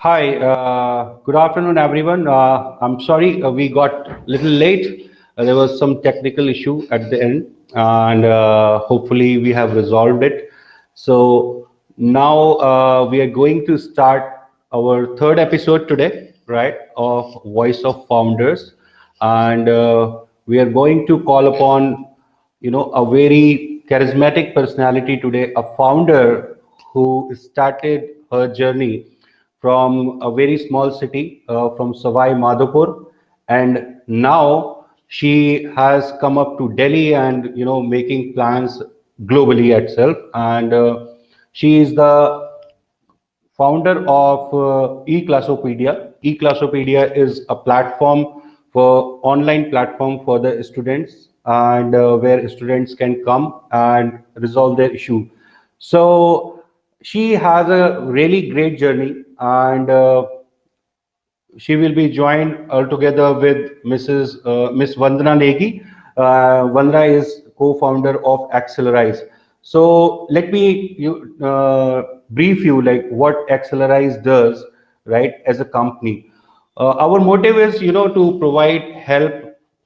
Hi, good afternoon, everyone. I'm sorry we got a little late. There was some technical issue at the end, and hopefully we have resolved it. So now we are going to start our third episode today, right, of Voice of Founders, and we are going to call upon, a very charismatic personality today, a founder who started her journey from a very small city, from Savai Madhopur, and now she has come up to Delhi and making plans globally itself. And she is the founder of eClassopedia. eClassopedia is a platform for online platform for the students, and where students can come and resolve their issue. So she has a really great journey, and she will be joined altogether with Miss Vandana Negi. Vandana is co-founder of Accelerize. So let me brief you like what Accelerize does, right, as a company. Our motive is, to provide help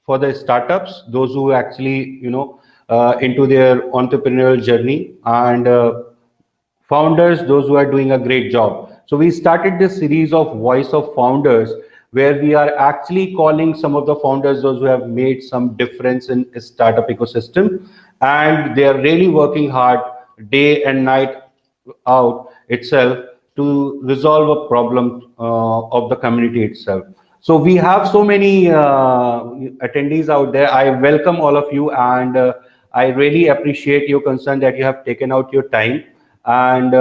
for the startups, those who actually, into their entrepreneurial journey, and founders, those who are doing a great job. So we started this series of Voice of Founders, where we are actually calling some of the founders, those who have made some difference in startup ecosystem, and they are really working hard day and night out itself to resolve a problem of the community itself. So we have so many attendees out there. I welcome all of you, and I really appreciate your concern that you have taken out your time. And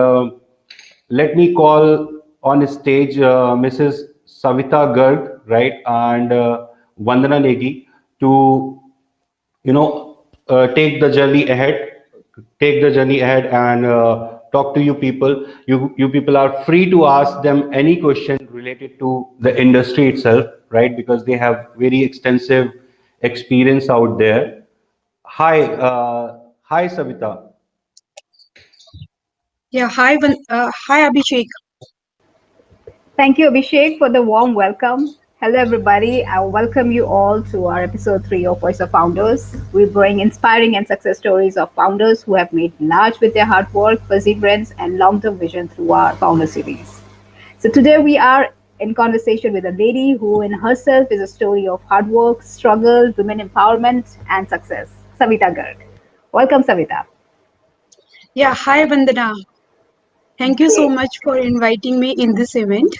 let me call on stage Mrs. Savita Garg, right, and Vandana Negi to take the journey ahead, and talk to you people. You people are free to ask them any question related to the industry itself, right, because they have very extensive experience out there. Hi, Savita. Yeah, hi Abhishek. Thank you, Abhishek, for the warm welcome. Hello, everybody. I welcome you all to our episode 3 of Voice of Founders. We bring inspiring and success stories of founders who have made large with their hard work, perseverance, and long term vision through our founder series. So, today we are in conversation with a lady who, in herself, is a story of hard work, struggle, women empowerment, and success, Savita Garg. Welcome, Savita. Yeah, hi Vandana. Thank you so much for inviting me in this event.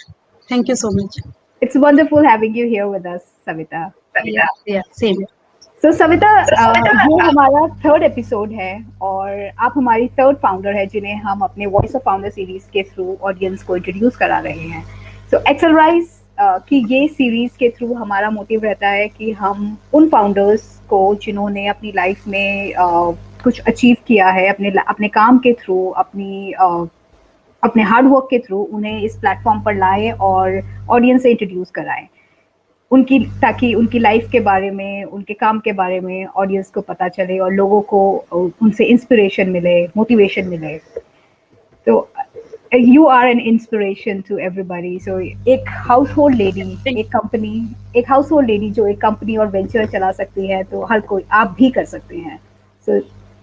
Thank you so much. It's wonderful having you here with us, Savita. Yeah, same. सो सविता ये हमारा third episode है और आप हमारी third founder है जिन्हें हम अपने वॉइस ऑफ फाउंडर सीरीज के थ्रू ऑडियंस को इंट्रोड्यूस करा रहे हैं. सो एक्सेलराइज की ये सीरीज के थ्रू हमारा मोटिव रहता है कि हम उन फाउंडर्स को जिन्होंने अपनी लाइफ में कुछ अचीव किया है अपने काम के थ्रू, अपने हार्ड वर्क के थ्रू, उन्हें इस प्लेटफॉर्म पर लाएं और ऑडियंस से इंट्रोड्यूस कराएं उनकी, ताकि उनकी लाइफ के बारे में, उनके काम के बारे में ऑडियंस को पता चले और लोगों को उनसे इंस्पिरेशन मिले, मोटिवेशन मिले. तो you are an inspiration to everybody. So एक हाउस होल्ड लेडी, एक हाउस होल्ड लेडी जो एक कंपनी और वेंचर चला सकती है, तो हर कोई, आप भी कर सकते हैं. So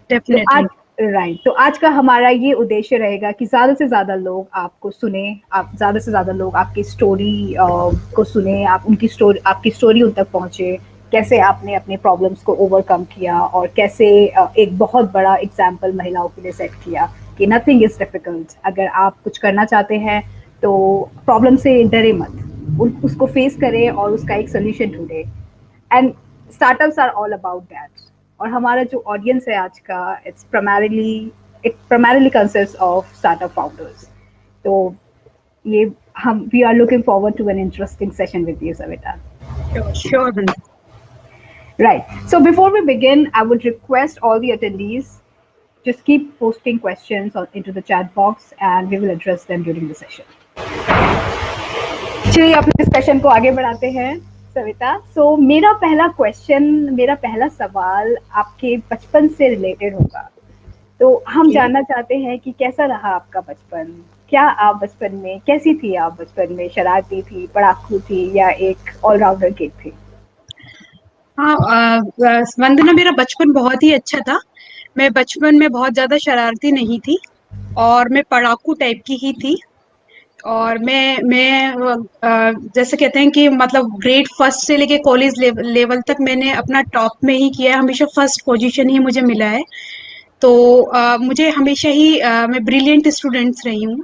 definitely right. तो आज का हमारा ये उद्देश्य रहेगा कि ज़्यादा से ज़्यादा लोग आपको सुने, आप ज़्यादा से ज़्यादा लोग आपकी स्टोरी को सुने, आपकी स्टोरी उन तक पहुँचे, कैसे आपने अपने प्रॉब्लम्स को ओवरकम किया और कैसे एक बहुत बड़ा एग्जाम्पल महिलाओं के लिए सेट किया कि नथिंग इज़ डिफिकल्ट. अगर आप कुछ करना चाहते हैं तो प्रॉब्लम से डरे मत, उसको फेस करें और उसका एक सोल्यूशन ढूंढे. And startups are all about that. और हमारा जो ऑडियंस है आज का, it primarily consist of startup founders. तो ये we are looking forward to an interesting session with you, Savita. sure Vandana. Right. So before we begin, I would request all the attendees just keep posting questions into the chat box and we will address them during the session. चलिए अपने discussion को आगे बढ़ाते हैं, सविता. सो मेरा पहला सवाल आपके बचपन से रिलेटेड होगा. तो हम जानना चाहते हैं कि कैसा रहा आपका बचपन, क्या आप बचपन में, कैसी थी आप बचपन में? शरारती थी, पढ़ाकू थी, या एक ऑलराउंडर किड थी? हाँ, वंदना, मेरा बचपन बहुत ही अच्छा था। मैं बचपन में बहुत ज्यादा शरारती नहीं थी और मैं पढ़ाकू टाइप की ही थी। और जैसे कहते हैं कि मतलब ग्रेड फर्स्ट से लेके कॉलेज लेवल तक मैंने अपना टॉप में ही किया है, हमेशा फर्स्ट पोजीशन ही मुझे मिला है। तो मुझे हमेशा ही मैं ब्रिलियंट स्टूडेंट्स रही हूँ।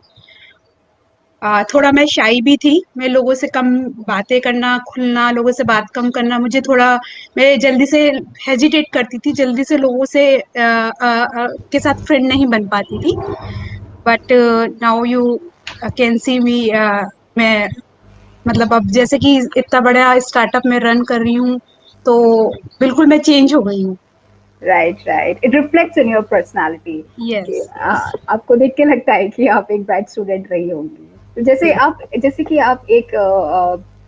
थोड़ा मैं शाई भी थी, मैं लोगों से कम बातें करना, खुलना, लोगों से बात कम करना, मुझे थोड़ा, मैं जल्दी से हेजिटेट करती थी, जल्दी से लोगों से के साथ फ्रेंड नहीं बन पाती थी। But now you can see me, मैं मतलब अब जैसे कि इतना बड़ा स्टार्टअप में रन कर रही हूँ, तो बिल्कुल मैं चेंज हो गई हूँ। Right, right, it reflects in your personality कि यस। आपको देख के लगता है कि आप एक ब्राइट स्टूडेंट रही होंगी। तो जैसे कि आप एक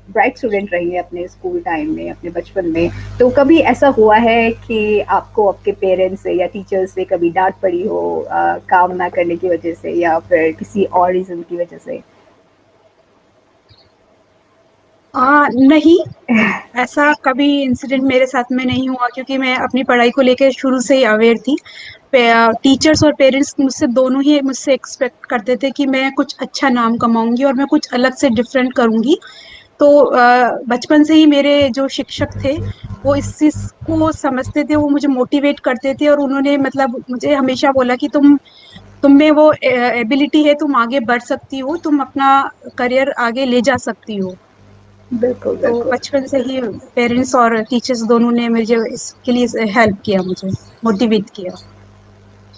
ब्राइट स्टूडेंट रही है अपने स्कूल टाइम में, अपने बचपन में, तो कभी ऐसा हुआ है कि आपको आपके पेरेंट्स से या टीचर्स से कभी डांट पड़ी हो काम ना करने की वजह से, या फिर किसी और रीजन की वजह से? नहीं, ऐसा कभी इंसिडेंट मेरे साथ में नहीं हुआ, क्योंकि मैं अपनी पढ़ाई को लेकर शुरू से ही अवेयर थी। टीचर्स और पेरेंट्स मुझसे दोनों ही मुझसे एक्सपेक्ट करते थे कि मैं कुछ अच्छा नाम कमाऊंगी और मैं कुछ अलग से डिफरेंट करूंगी। तो बचपन से ही मेरे जो शिक्षक थे, वो इस चीज को समझते थे, वो मुझे मोटिवेट करते थे, और उन्होंने मतलब मुझे हमेशा बोला कि तुम में वो एबिलिटी है, तुम आगे बढ़ सकती हो, तुम अपना करियर आगे ले जा सकती हो। बिल्कुल, तो बिल्कुल। बचपन से ही पेरेंट्स और टीचर्स दोनों ने मुझे इसके लिए हेल्प किया, मुझे मोटिवेट किया।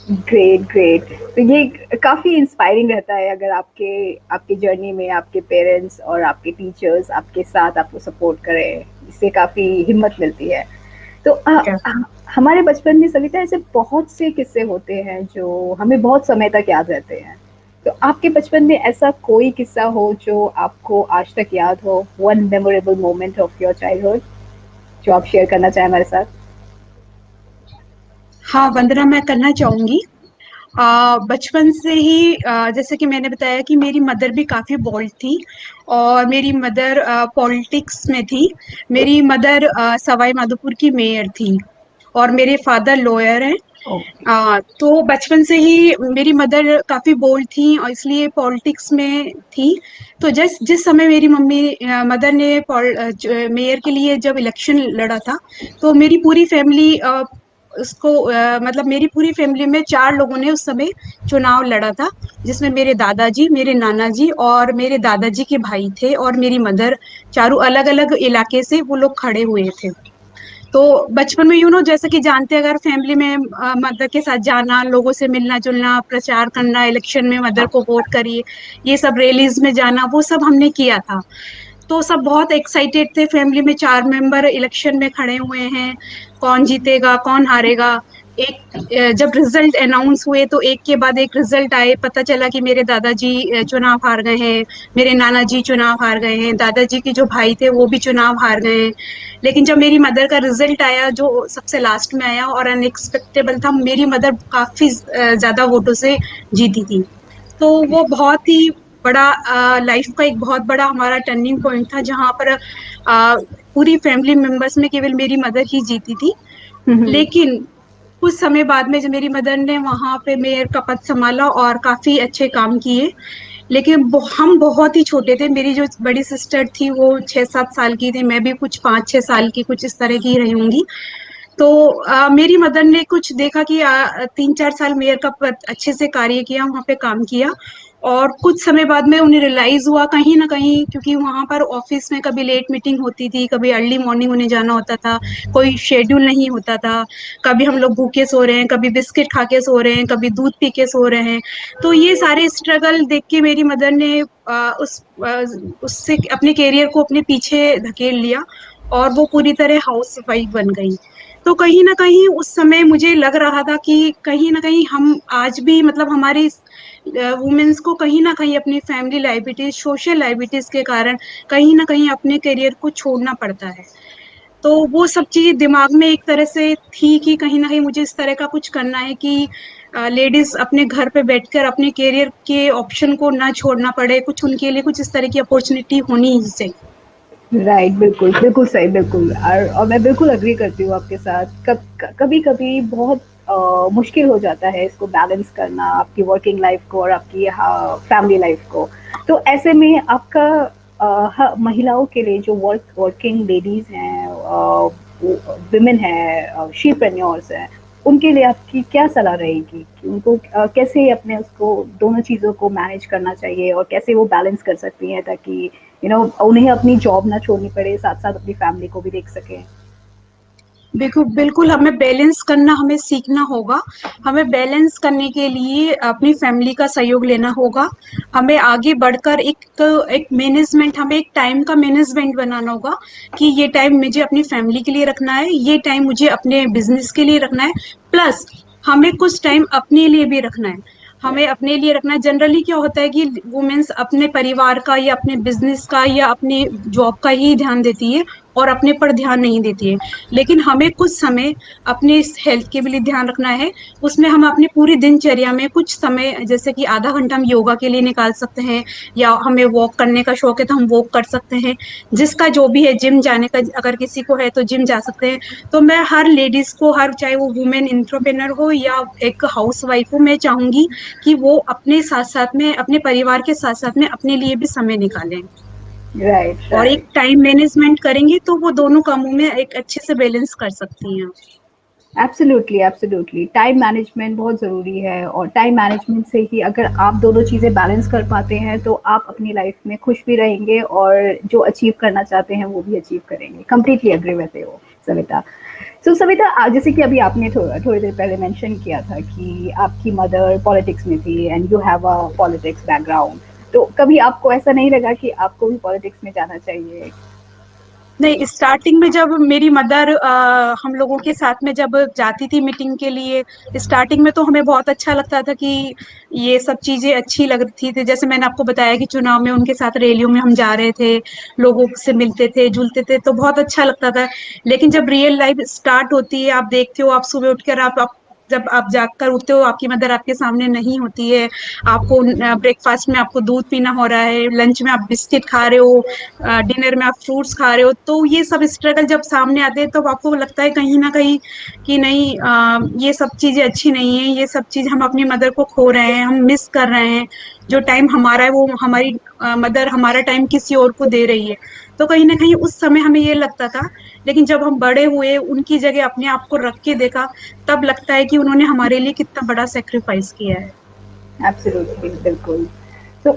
Great, great. तो ये काफ़ी इंस्पायरिंग रहता है अगर आपके आपकी जर्नी में आपके पेरेंट्स और आपके टीचर्स आपके साथ आपको सपोर्ट करें, इससे काफ़ी हिम्मत मिलती है। तो हमारे बचपन में सविता ऐसे बहुत से किस्से होते हैं जो हमें बहुत समय तक याद रहते हैं। तो आपके बचपन में ऐसा कोई किस्सा हो जो आपको आज तक याद हो, one memorable moment of your childhood, जो आप शेयर करना चाहें हमारे साथ? हाँ वंदना, मैं करना चाहूंगी। बचपन से ही जैसे कि मैंने बताया कि मेरी मदर भी काफी बोल्ड थी, और मेरी मदर पॉलिटिक्स में थी। मेरी मदर सवाई माधोपुर की मेयर थी, और मेरे फादर लॉयर हैं। ओके। तो बचपन से ही मेरी मदर काफी बोल्ड थी और इसलिए पॉलिटिक्स में थी। तो जिस समय मेरी मदर ने मेयर के लिए जब इलेक्शन लड़ा था, तो मेरी पूरी फैमिली उसको मतलब मेरी पूरी फैमिली में 4 लोगों ने उस समय चुनाव लड़ा था, जिसमें मेरे दादाजी, मेरे नाना जी और मेरे दादाजी के भाई थे, और मेरी मदर, चारों अलग अलग इलाके से वो लोग खड़े हुए थे। तो बचपन में जैसे कि जानते हैं, अगर फैमिली में मदर के साथ जाना, लोगों से मिलना जुलना, प्रचार करना, इलेक्शन में मदर को वोट करिए, ये सब रैलीज में जाना, वो सब हमने किया था। तो सब बहुत एक्साइटेड थे, फैमिली में 4 मेंबर इलेक्शन में खड़े हुए हैं, कौन जीतेगा कौन हारेगा। जब रिजल्ट अनाउंस हुए तो एक के बाद एक रिजल्ट आए, पता चला कि मेरे दादाजी चुनाव हार गए हैं, मेरे नाना जी चुनाव हार गए हैं, दादाजी के जो भाई थे वो भी चुनाव हार गए हैं। लेकिन जब मेरी मदर का रिजल्ट आया, जो सबसे लास्ट में आया और अनएक्सपेक्टेबल था, मेरी मदर काफी ज्यादा वोटों से जीती थी। तो वो बहुत ही बड़ा लाइफ का एक बहुत बड़ा हमारा टर्निंग पॉइंट था, जहाँ पर पूरी फैमिली मेंबर्स में केवल मेरी मदर ही जीती थी। लेकिन कुछ समय बाद में जब मेरी मदर ने वहां पे मेयर का पद संभाला और काफी अच्छे काम किए, लेकिन हम बहुत ही छोटे थे। मेरी जो बड़ी सिस्टर थी वो 6-7 साल की थी, मैं भी कुछ 5-6 साल की, कुछ इस तरह की रही होंगी। तो मेरी मदर ने कुछ देखा कि 3-4 साल मेयर का पद अच्छे से कार्य किया, वहाँ पे काम किया, और कुछ समय बाद में उन्हें रियलाइज हुआ कहीं ना कहीं, क्योंकि वहां पर ऑफिस में कभी लेट मीटिंग होती थी, कभी अर्ली मॉर्निंग उन्हें जाना होता था, कोई शेड्यूल नहीं होता था, कभी हम लोग भूखे सो रहे हैं, कभी बिस्किट खा के सो रहे हैं, कभी दूध पी के सो रहे हैं। तो ये सारे स्ट्रगल देख के मेरी मदर ने उससे अपने करियर को अपने पीछे धकेल लिया, और वो पूरी तरह हाउस वाइफ बन गई। तो कहीं ना कहीं उस समय मुझे लग रहा था कि कहीं ना कहीं हम आज भी मतलब हमारी वुमेन्स को कहीं ना कहीं अपनी फैमिली लाइबिलिटीज, सोशल लाइबिलिटीज के कारण कहीं ना कहीं अपने करियर को छोड़ना पड़ता है। तो वो सब चीजें दिमाग में एक तरह से थी कि कहीं ना कहीं मुझे इस तरह का कुछ करना है कि लेडीज अपने घर पे बैठकर अपने करियर के ऑप्शन को ना छोड़ना पड़े, कुछ उनके लिए कुछ इस तरह की अपॉर्चुनिटी होनी ही चाहिए। राइट, बिल्कुल बिल्कुल सही, बिल्कुल। और मैं बिल्कुल अग्री करती हूँ आपके साथ। कभी कभी बहुत मुश्किल हो जाता है इसको बैलेंस करना, आपकी वर्किंग लाइफ को और आपकी फैमिली लाइफ को। तो ऐसे में आपका महिलाओं के लिए जो वर्किंग लेडीज हैं, विमेन है, शीप्रन्योर्स हैं, उनके लिए आपकी क्या सलाह रहेगी कि उनको कैसे अपने उसको दोनों चीज़ों को मैनेज करना चाहिए और कैसे वो बैलेंस कर सकती हैं ताकि उन्हें अपनी जॉब ना छोड़नी पड़े, साथ साथ अपनी फैमिली को भी देख सकें? बिल्कुल बिल्कुल, हमें बैलेंस करना हमें सीखना होगा। हमें बैलेंस करने के लिए अपनी फैमिली का सहयोग लेना होगा। हमें आगे बढ़कर एक मैनेजमेंट, हमें एक टाइम का मैनेजमेंट बनाना होगा कि ये टाइम मुझे अपनी फैमिली के लिए रखना है, ये टाइम मुझे अपने बिजनेस के लिए रखना है, प्लस हमें कुछ टाइम अपने लिए भी रखना है। हमें अपने लिए रखना है। जनरली क्या होता है कि वुमेन्स अपने परिवार का या अपने बिजनेस का या अपनी जॉब का ही ध्यान देती है और अपने पर ध्यान नहीं देती है। लेकिन हमें कुछ समय अपने हेल्थ के भी लिए ध्यान रखना है। उसमें हम अपनी पूरी दिनचर्या में कुछ समय, जैसे कि आधा घंटा हम योगा के लिए निकाल सकते हैं, या हमें वॉक करने का शौक है तो हम वॉक कर सकते हैं। जिसका जो भी है, जिम जाने का अगर किसी को है तो जिम जा सकते हैं। तो मैं हर लेडीज को, हर चाहे वो वुमेन एंटरप्रेन्योर हो या एक हाउस वाइफ हो, मैं चाहूंगी कि वो अपने साथ साथ में, अपने परिवार के साथ साथ में अपने लिए भी समय निकालें राइट, और एक राइट। टाइम मैनेजमेंट करेंगे तो वो दोनों कामों में एक अच्छे से बैलेंस कर सकती हैं। Absolutely, absolutely. टाइम मैनेजमेंट बहुत ज़रूरी है और टाइम मैनेजमेंट से ही अगर आप दोनों चीज़ें बैलेंस कर पाते हैं तो आप अपनी लाइफ में खुश भी रहेंगे और जो अचीव करना चाहते हैं वो भी अचीव करेंगे। Completely agree with you, Savita. So Savita, जैसे कि अभी आपने थोड़ी देर पहले मेंशन किया था कि आपकी मदर पॉलिटिक्स में थी and you have a politics background, तो कभी आपको ऐसा नहीं लगा कि आपको भी पॉलिटिक्स में जाना चाहिए? नहीं, स्टार्टिंग में जब मेरी मदर हम लोगों के साथ में जब जाती थी मीटिंग के लिए, स्टार्टिंग में तो हमें बहुत अच्छा लगता था कि ये सब चीजें अच्छी लगती थी। जैसे मैंने आपको बताया कि चुनाव में उनके साथ रैलियों में हम जा रहे थे, लोगों से मिलते थे, जुलते थे, तो बहुत अच्छा लगता था। लेकिन जब रियल लाइफ स्टार्ट होती है, आप देखते हो, आप सुबह उठकर आप जब आप जागकर उठते हो, आपकी मदर आपके सामने नहीं होती है, आपको ब्रेकफास्ट में आपको दूध पीना हो रहा है, लंच में आप बिस्किट खा रहे हो, डिनर में आप फ्रूट्स खा रहे हो, तो ये सब स्ट्रगल जब सामने आते हैं तो आपको लगता है कहीं ना कहीं कि नहीं, ये सब चीजें अच्छी नहीं है, ये सब चीज हम अपनी मदर को खो रहे हैं, हम मिस कर रहे हैं। जो टाइम हमारा है वो हमारी मदर हमारा टाइम किसी और को दे रही है। तो कहीं ना कहीं उस समय हमें ये लगता था। लेकिन जब हम बड़े हुए, उनकी जगह अपने आप को रख के देखा, तब लगता है कि उन्होंने हमारे लिए कितना बड़ा सेक्रीफाइस किया है। एब्सोल्युटली, बिल्कुल। तो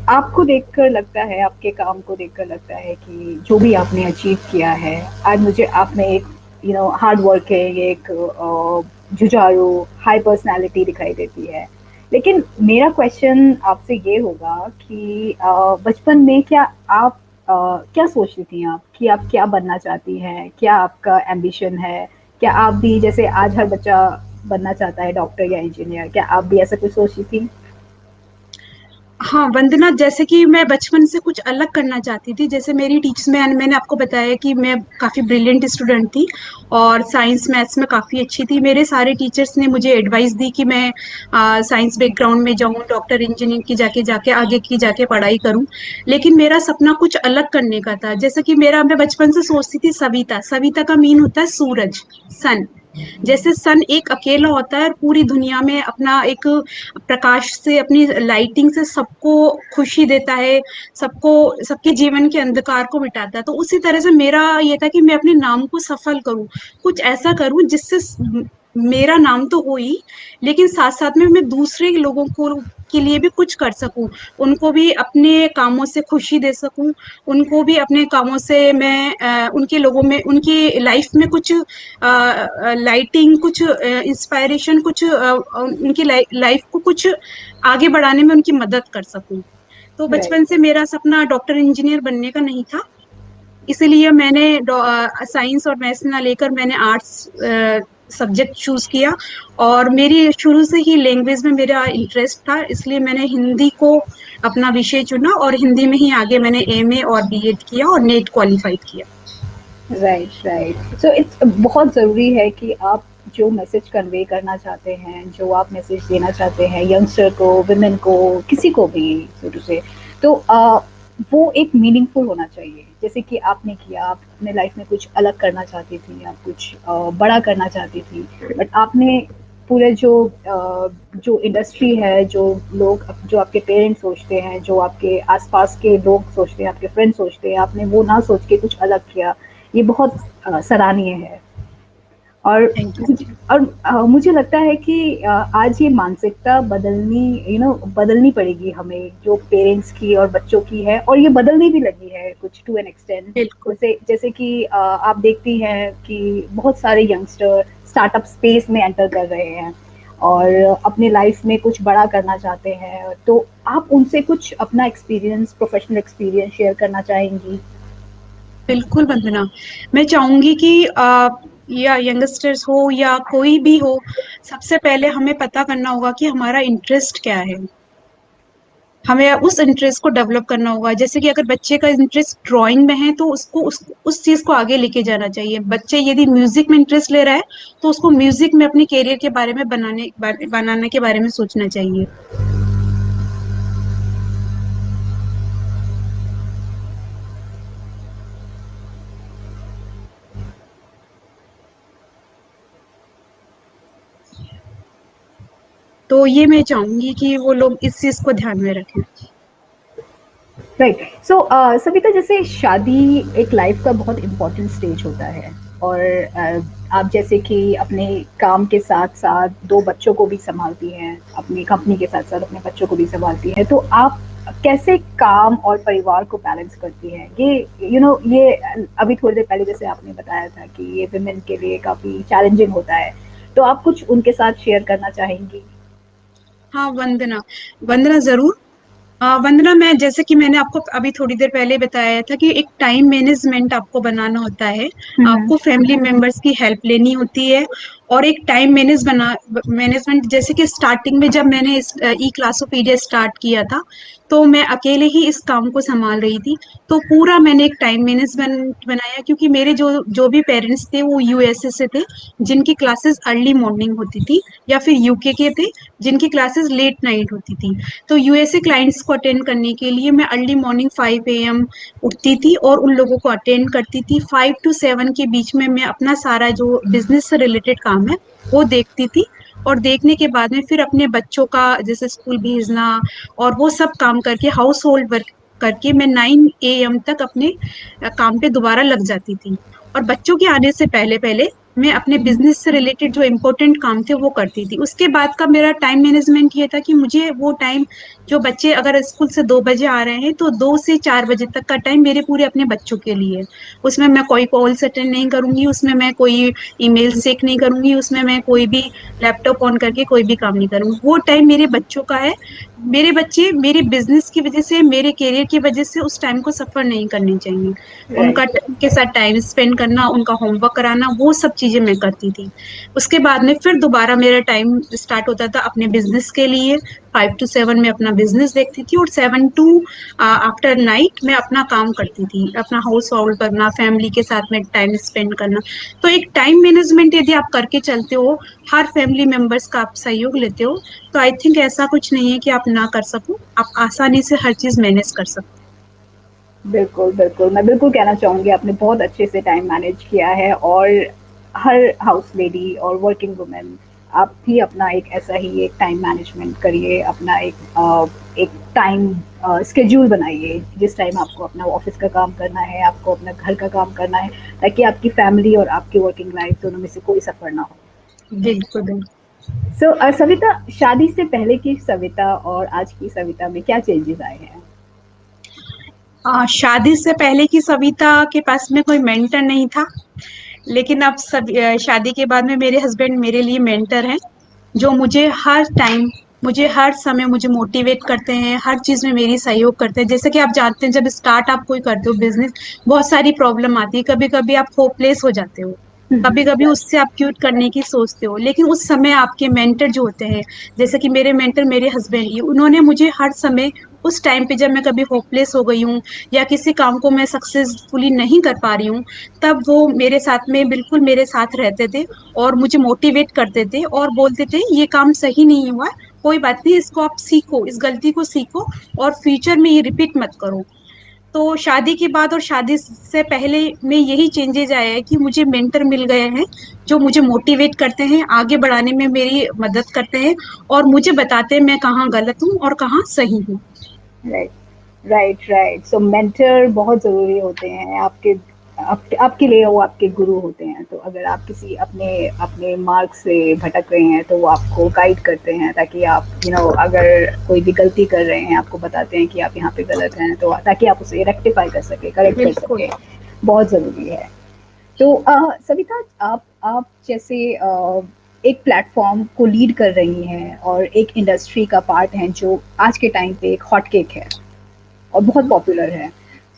आपको देखकर लगता है, आपके काम को देखकर लगता है कि जो भी आपने अचीव किया है, आज मुझे आप में एक हार्ड वर्किंग, एक जुझारू, हाई पर्सनालिटी दिखाई देती है। लेकिन मेरा क्वेश्चन आपसे ये होगा कि बचपन में क्या आप क्या सोचती थी आप कि आप क्या बनना चाहती हैं? क्या आपका एम्बिशन है? क्या आप भी, जैसे आज हर बच्चा बनना चाहता है डॉक्टर या इंजीनियर, क्या आप भी ऐसा कुछ सोची थी? हाँ वंदना, जैसे कि मैं बचपन से कुछ अलग करना चाहती थी। जैसे मेरी टीचर्स में, मैंने आपको बताया कि मैं काफ़ी ब्रिलियंट स्टूडेंट थी और साइंस मैथ्स में काफ़ी अच्छी थी। मेरे सारे टीचर्स ने मुझे एडवाइस दी कि मैं साइंस बैकग्राउंड में जाऊँ, डॉक्टर इंजीनियर की जाके जाके आगे की जाके पढ़ाई करूँ। लेकिन मेरा सपना कुछ अलग करने का था। जैसे कि मैं बचपन से सोचती थी सविता। सविता का मीन होता है सूरज, सन। जैसे सन एक अकेला होता है और पूरी दुनिया में अपना एक प्रकाश से, अपनी लाइटिंग से सबको खुशी देता है, सबको, सबके जीवन के अंधकार को मिटाता है। तो उसी तरह से मेरा ये था कि मैं अपने नाम को सफल करूं, कुछ ऐसा करूं जिससे मेरा नाम तो हो ही, लेकिन साथ साथ में मैं दूसरे लोगों को के लिए भी कुछ कर सकूं, उनको भी अपने कामों से खुशी दे सकूं, उनको भी अपने कामों से मैं उनके लोगों में, उनकी लाइफ में कुछ लाइटिंग, कुछ इंस्पायरेशन, कुछ उनकी लाइफ को कुछ आगे बढ़ाने में उनकी मदद कर सकूं। तो बचपन से मेरा सपना डॉक्टर इंजीनियर बनने का नहीं था, इसीलिए मैंने साइंस और मैथ्स ना लेकर मैंने आर्ट्स सब्जेक्ट चूज किया। और मेरी शुरू से ही लैंग्वेज में मेरा इंटरेस्ट था, इसलिए मैंने हिंदी को अपना विषय चुना और हिंदी में ही आगे मैंने एमए और बीएड किया और नेट क्वालिफाइड किया। Right, right. सो इट्स बहुत ज़रूरी है कि आप जो मैसेज कन्वे करना चाहते हैं, जो आप मैसेज देना चाहते हैं यंगस्टर को, वुमेन को, किसी को भी सो टू से, तो वो एक मीनिंगफुल होना चाहिए। जैसे कि आपने किया, आप अपने लाइफ में कुछ अलग करना चाहती थी, आप कुछ बड़ा करना चाहती थी, बट आपने पूरे जो इंडस्ट्री है, जो लोग, जो आपके पेरेंट्स सोचते हैं, जो आपके आसपास के लोग सोचते हैं, आपके फ्रेंड्स सोचते हैं, आपने वो ना सोच के कुछ अलग किया। ये बहुत सराहनीय है। और थैंक यू। मुझे लगता है कि आज ये मानसिकता बदलनी पड़ेगी हमें, जो पेरेंट्स की और बच्चों की है, और ये बदलने भी लगी है कुछ टू एन एक्सटेंट। बिल्कुल। जैसे कि आप देखती हैं कि बहुत सारे यंगस्टर स्टार्टअप स्पेस में एंटर कर रहे हैं और अपने लाइफ में कुछ बड़ा करना चाहते हैं, तो आप उनसे कुछ अपना एक्सपीरियंस, प्रोफेशनल एक्सपीरियंस शेयर करना चाहेंगी? बिल्कुल वंदना, मैं चाहूंगी कि या यंगस्टर्स हो या कोई भी हो, सबसे पहले हमें पता करना होगा कि हमारा इंटरेस्ट क्या है। हमें उस इंटरेस्ट को डेवलप करना होगा। जैसे कि अगर बच्चे का इंटरेस्ट ड्राइंग में है तो उसको उस चीज को आगे लेके जाना चाहिए। बच्चे यदि म्यूजिक में इंटरेस्ट ले रहा है तो उसको म्यूजिक में अपने कैरियर के बारे में बनाने के बारे में सोचना चाहिए। तो ये मैं चाहूंगी कि वो लोग इस चीज को ध्यान में रखें। राइट। सो सविता, जैसे शादी एक लाइफ का बहुत इम्पोर्टेंट स्टेज होता है, और आप जैसे कि अपने काम के साथ साथ दो बच्चों को भी संभालती हैं, अपनी कंपनी के साथ साथ अपने बच्चों को भी संभालती हैं, तो आप कैसे काम और परिवार को बैलेंस करती हैं? ये अभी थोड़ी देर पहले जैसे आपने बताया था कि ये विमेन के लिए काफी चैलेंजिंग होता है, तो आप कुछ उनके साथ शेयर करना चाहेंगी? हाँ वंदना, वंदना जरूर। वंदना, मैं जैसे कि मैंने आपको अभी थोड़ी देर पहले बताया था कि एक टाइम मैनेजमेंट आपको बनाना होता है। आपको फैमिली मेंबर्स की हेल्प लेनी होती है और एक टाइम मैनेजमेंट, जैसे कि स्टार्टिंग में जब मैंने इस ई क्लासोपीडिया स्टार्ट किया था तो मैं अकेले ही इस काम को संभाल रही थी। तो पूरा मैंने एक टाइम मैनेजमेंट बनाया, क्योंकि मेरे जो जो भी पेरेंट्स थे वो यूएसए से थे, जिनकी क्लासेस अर्ली मॉर्निंग होती थी, या फिर यूके के थे जिनकी क्लासेस लेट नाइट होती थी। तो यूएसए क्लाइंट्स को अटेंड करने के लिए मैं अर्ली मॉर्निंग 5 AM उठती थी और उन लोगों को अटेंड करती थी। 5 to 7 के बीच में मैं अपना सारा जो बिजनेस से रिलेटेड काम है वो देखती थी, और देखने के बाद में फिर अपने बच्चों का जैसे स्कूल भेजना और वो सब काम करके, हाउस होल्ड वर्क करके, मैं 9 AM तक अपने काम पे दोबारा लग जाती थी। और बच्चों के आने से पहले पहले मैं अपने बिजनेस से रिलेटेड जो इम्पोर्टेंट काम थे वो करती थी। उसके बाद का मेरा टाइम मैनेजमेंट ये था कि मुझे वो टाइम, जो बच्चे अगर स्कूल से 2 बजे आ रहे हैं तो 2 से 4 बजे तक का टाइम मेरे पूरे अपने बच्चों के लिए। उसमें मैं कोई कॉल्स अटेंड नहीं करूंगी, उसमें मैं कोई ईमेल चेक नहीं करूंगी, उसमें मैं कोई भी लैपटॉप ऑन करके कोई भी काम नहीं करूंगी। वो टाइम मेरे बच्चों का है। मेरे बच्चे मेरे बिजनेस की वजह से, मेरे करियर की वजह से उस टाइम को सफर नहीं करनी चाहिए। उनका के साथ टाइम स्पेंड करना, उनका होमवर्क कराना, वो सब चीजें मैं करती थी। उसके बाद में फिर दोबारा मेरा टाइम स्टार्ट होता था अपने बिजनेस के लिए। 5 to 7 में अपना बिजनेस देखती थी, और 7 to आफ्टर नाइट मैं अपना काम करती थी, अपना हाउस होल्ड करना, फैमिली के साथ में टाइम स्पेंड करना। तो एक टाइम मैनेजमेंट यदि आप करके चलते हो, हर फैमिली मेंबर्स का आप सहयोग लेते हो, तो आई थिंक ऐसा कुछ नहीं है कि आप ना कर सको, आप आसानी से हर चीज मैनेज कर सकते। बिल्कुल, बिल्कुल। मैं बिल्कुल कहना चाहूँगी आपने बहुत अच्छे से टाइम मैनेज किया है, और हर हाउस लेडी और वर्किंग वुमेन, आप भी अपना एक ऐसा ही एक टाइम मैनेजमेंट करिए, अपना एक टाइम स्केड्यूल बनाइए, जिस टाइम आपको अपना ऑफिस का काम करना है, आपको अपना घर का काम करना है, ताकि आपकी फैमिली और आपकी वर्किंग लाइफ दोनों में से कोई सफ़र ना हो। बिल्कुल बिल्कुल। सो सविता, शादी से पहले की सविता और आज की सविता में क्या चेंजेस आए हैं? शादी से पहले की सविता के पास में कोई मेंटर नहीं था, लेकिन अब शादी के बाद में मेरे हस्बैंड मेरे लिए मेंटर हैं, जो मुझे हर टाइम, मुझे हर समय मुझे मोटिवेट करते हैं, हर चीज में मेरी सहयोग करते हैं। जैसे कि आप जानते हैं, जब स्टार्ट आप कोई करते हो बिजनेस, बहुत सारी प्रॉब्लम आती है, कभी कभी आप होपलेस हो जाते हो, कभी कभी उससे आप क्विट करने की सोचते हो, लेकिन उस समय आपके मेंटर जो होते हैं, जैसे कि मेरे मेंटर मेरे हस्बैंड ही, उन्होंने मुझे हर समय उस टाइम पे जब मैं कभी होपलेस हो गई हूँ या किसी काम को मैं सक्सेसफुली नहीं कर पा रही हूँ, तब वो मेरे साथ में बिल्कुल मेरे साथ रहते थे और मुझे मोटिवेट करते थे और बोलते थे ये काम सही नहीं हुआ, कोई बात नहीं, इसको आप सीखो, इस गलती को सीखो और फ्यूचर में ये रिपीट मत करो। तो शादी के बाद और शादी से पहले में यही चेंजेस आया है कि मुझे मेंटर मिल गए हैं जो मुझे मोटिवेट करते हैं, आगे बढ़ाने में मेरी मदद करते हैं और मुझे बताते हैं मैं कहाँ गलत हूँ और कहाँ सही हूँ। Right right right. So mentor बहुत जरूरी होते हैं आपके लिए, वो आपके गुरु होते हैं। तो अगर आप किसी अपने अपने मार्ग से भटक रहे हैं तो वो आपको गाइड करते हैं, ताकि आप अगर कोई भी गलती कर रहे हैं आपको बताते हैं कि आप यहाँ पे गलत हैं, तो ताकि आप उसे रेक्टिफाई कर सके, करेक्ट कर सके, बहुत ज़रूरी है। तो सविता, आप जैसे एक प्लेटफॉर्म को लीड कर रही हैं और एक इंडस्ट्री का पार्ट हैं जो आज के टाइम पे एक हॉट केक है और बहुत पॉपुलर है।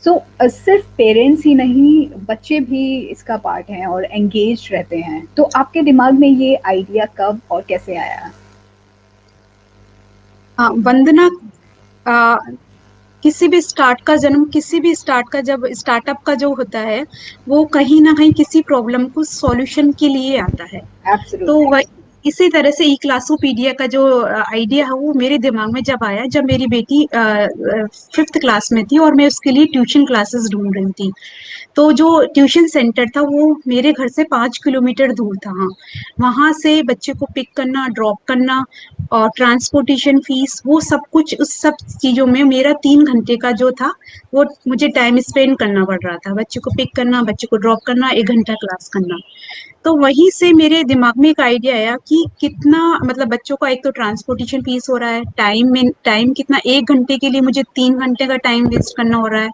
सो सिर्फ पेरेंट्स ही नहीं, बच्चे भी इसका पार्ट हैं और एंगेज रहते हैं। तो आपके दिमाग में ये आइडिया कब और कैसे आया? वंदना, किसी भी स्टार्ट का जब स्टार्टअप का जो होता है वो कहीं ना कहीं किसी प्रॉब्लम को सॉल्यूशन के लिए आता है। तो वह इसी तरह से ई क्लासोपीडिया का जो आइडिया है वो मेरे दिमाग में जब आया, जब मेरी बेटी 5th क्लास में थी और मैं उसके लिए ट्यूशन क्लासेस ढूंढ रही थी। तो जो ट्यूशन सेंटर था वो मेरे घर से 5 किलोमीटर दूर था। हाँ, वहां से बच्चे को पिक करना, ड्रॉप करना और ट्रांसपोर्टेशन फीस, वो सब कुछ, उस सब चीजों में मेरा 3 घंटे का जो था वो मुझे टाइम स्पेंड करना पड़ रहा था। बच्चे को पिक करना, बच्चे को ड्रॉप करना, 1 घंटा क्लास करना। तो वहीं से मेरे दिमाग में एक आइडिया आया कि कितना, मतलब बच्चों का एक तो ट्रांसपोर्टेशन फीस हो रहा है, टाइम कितना, 1 घंटे के लिए मुझे 3 घंटे का टाइम वेस्ट करना हो रहा है।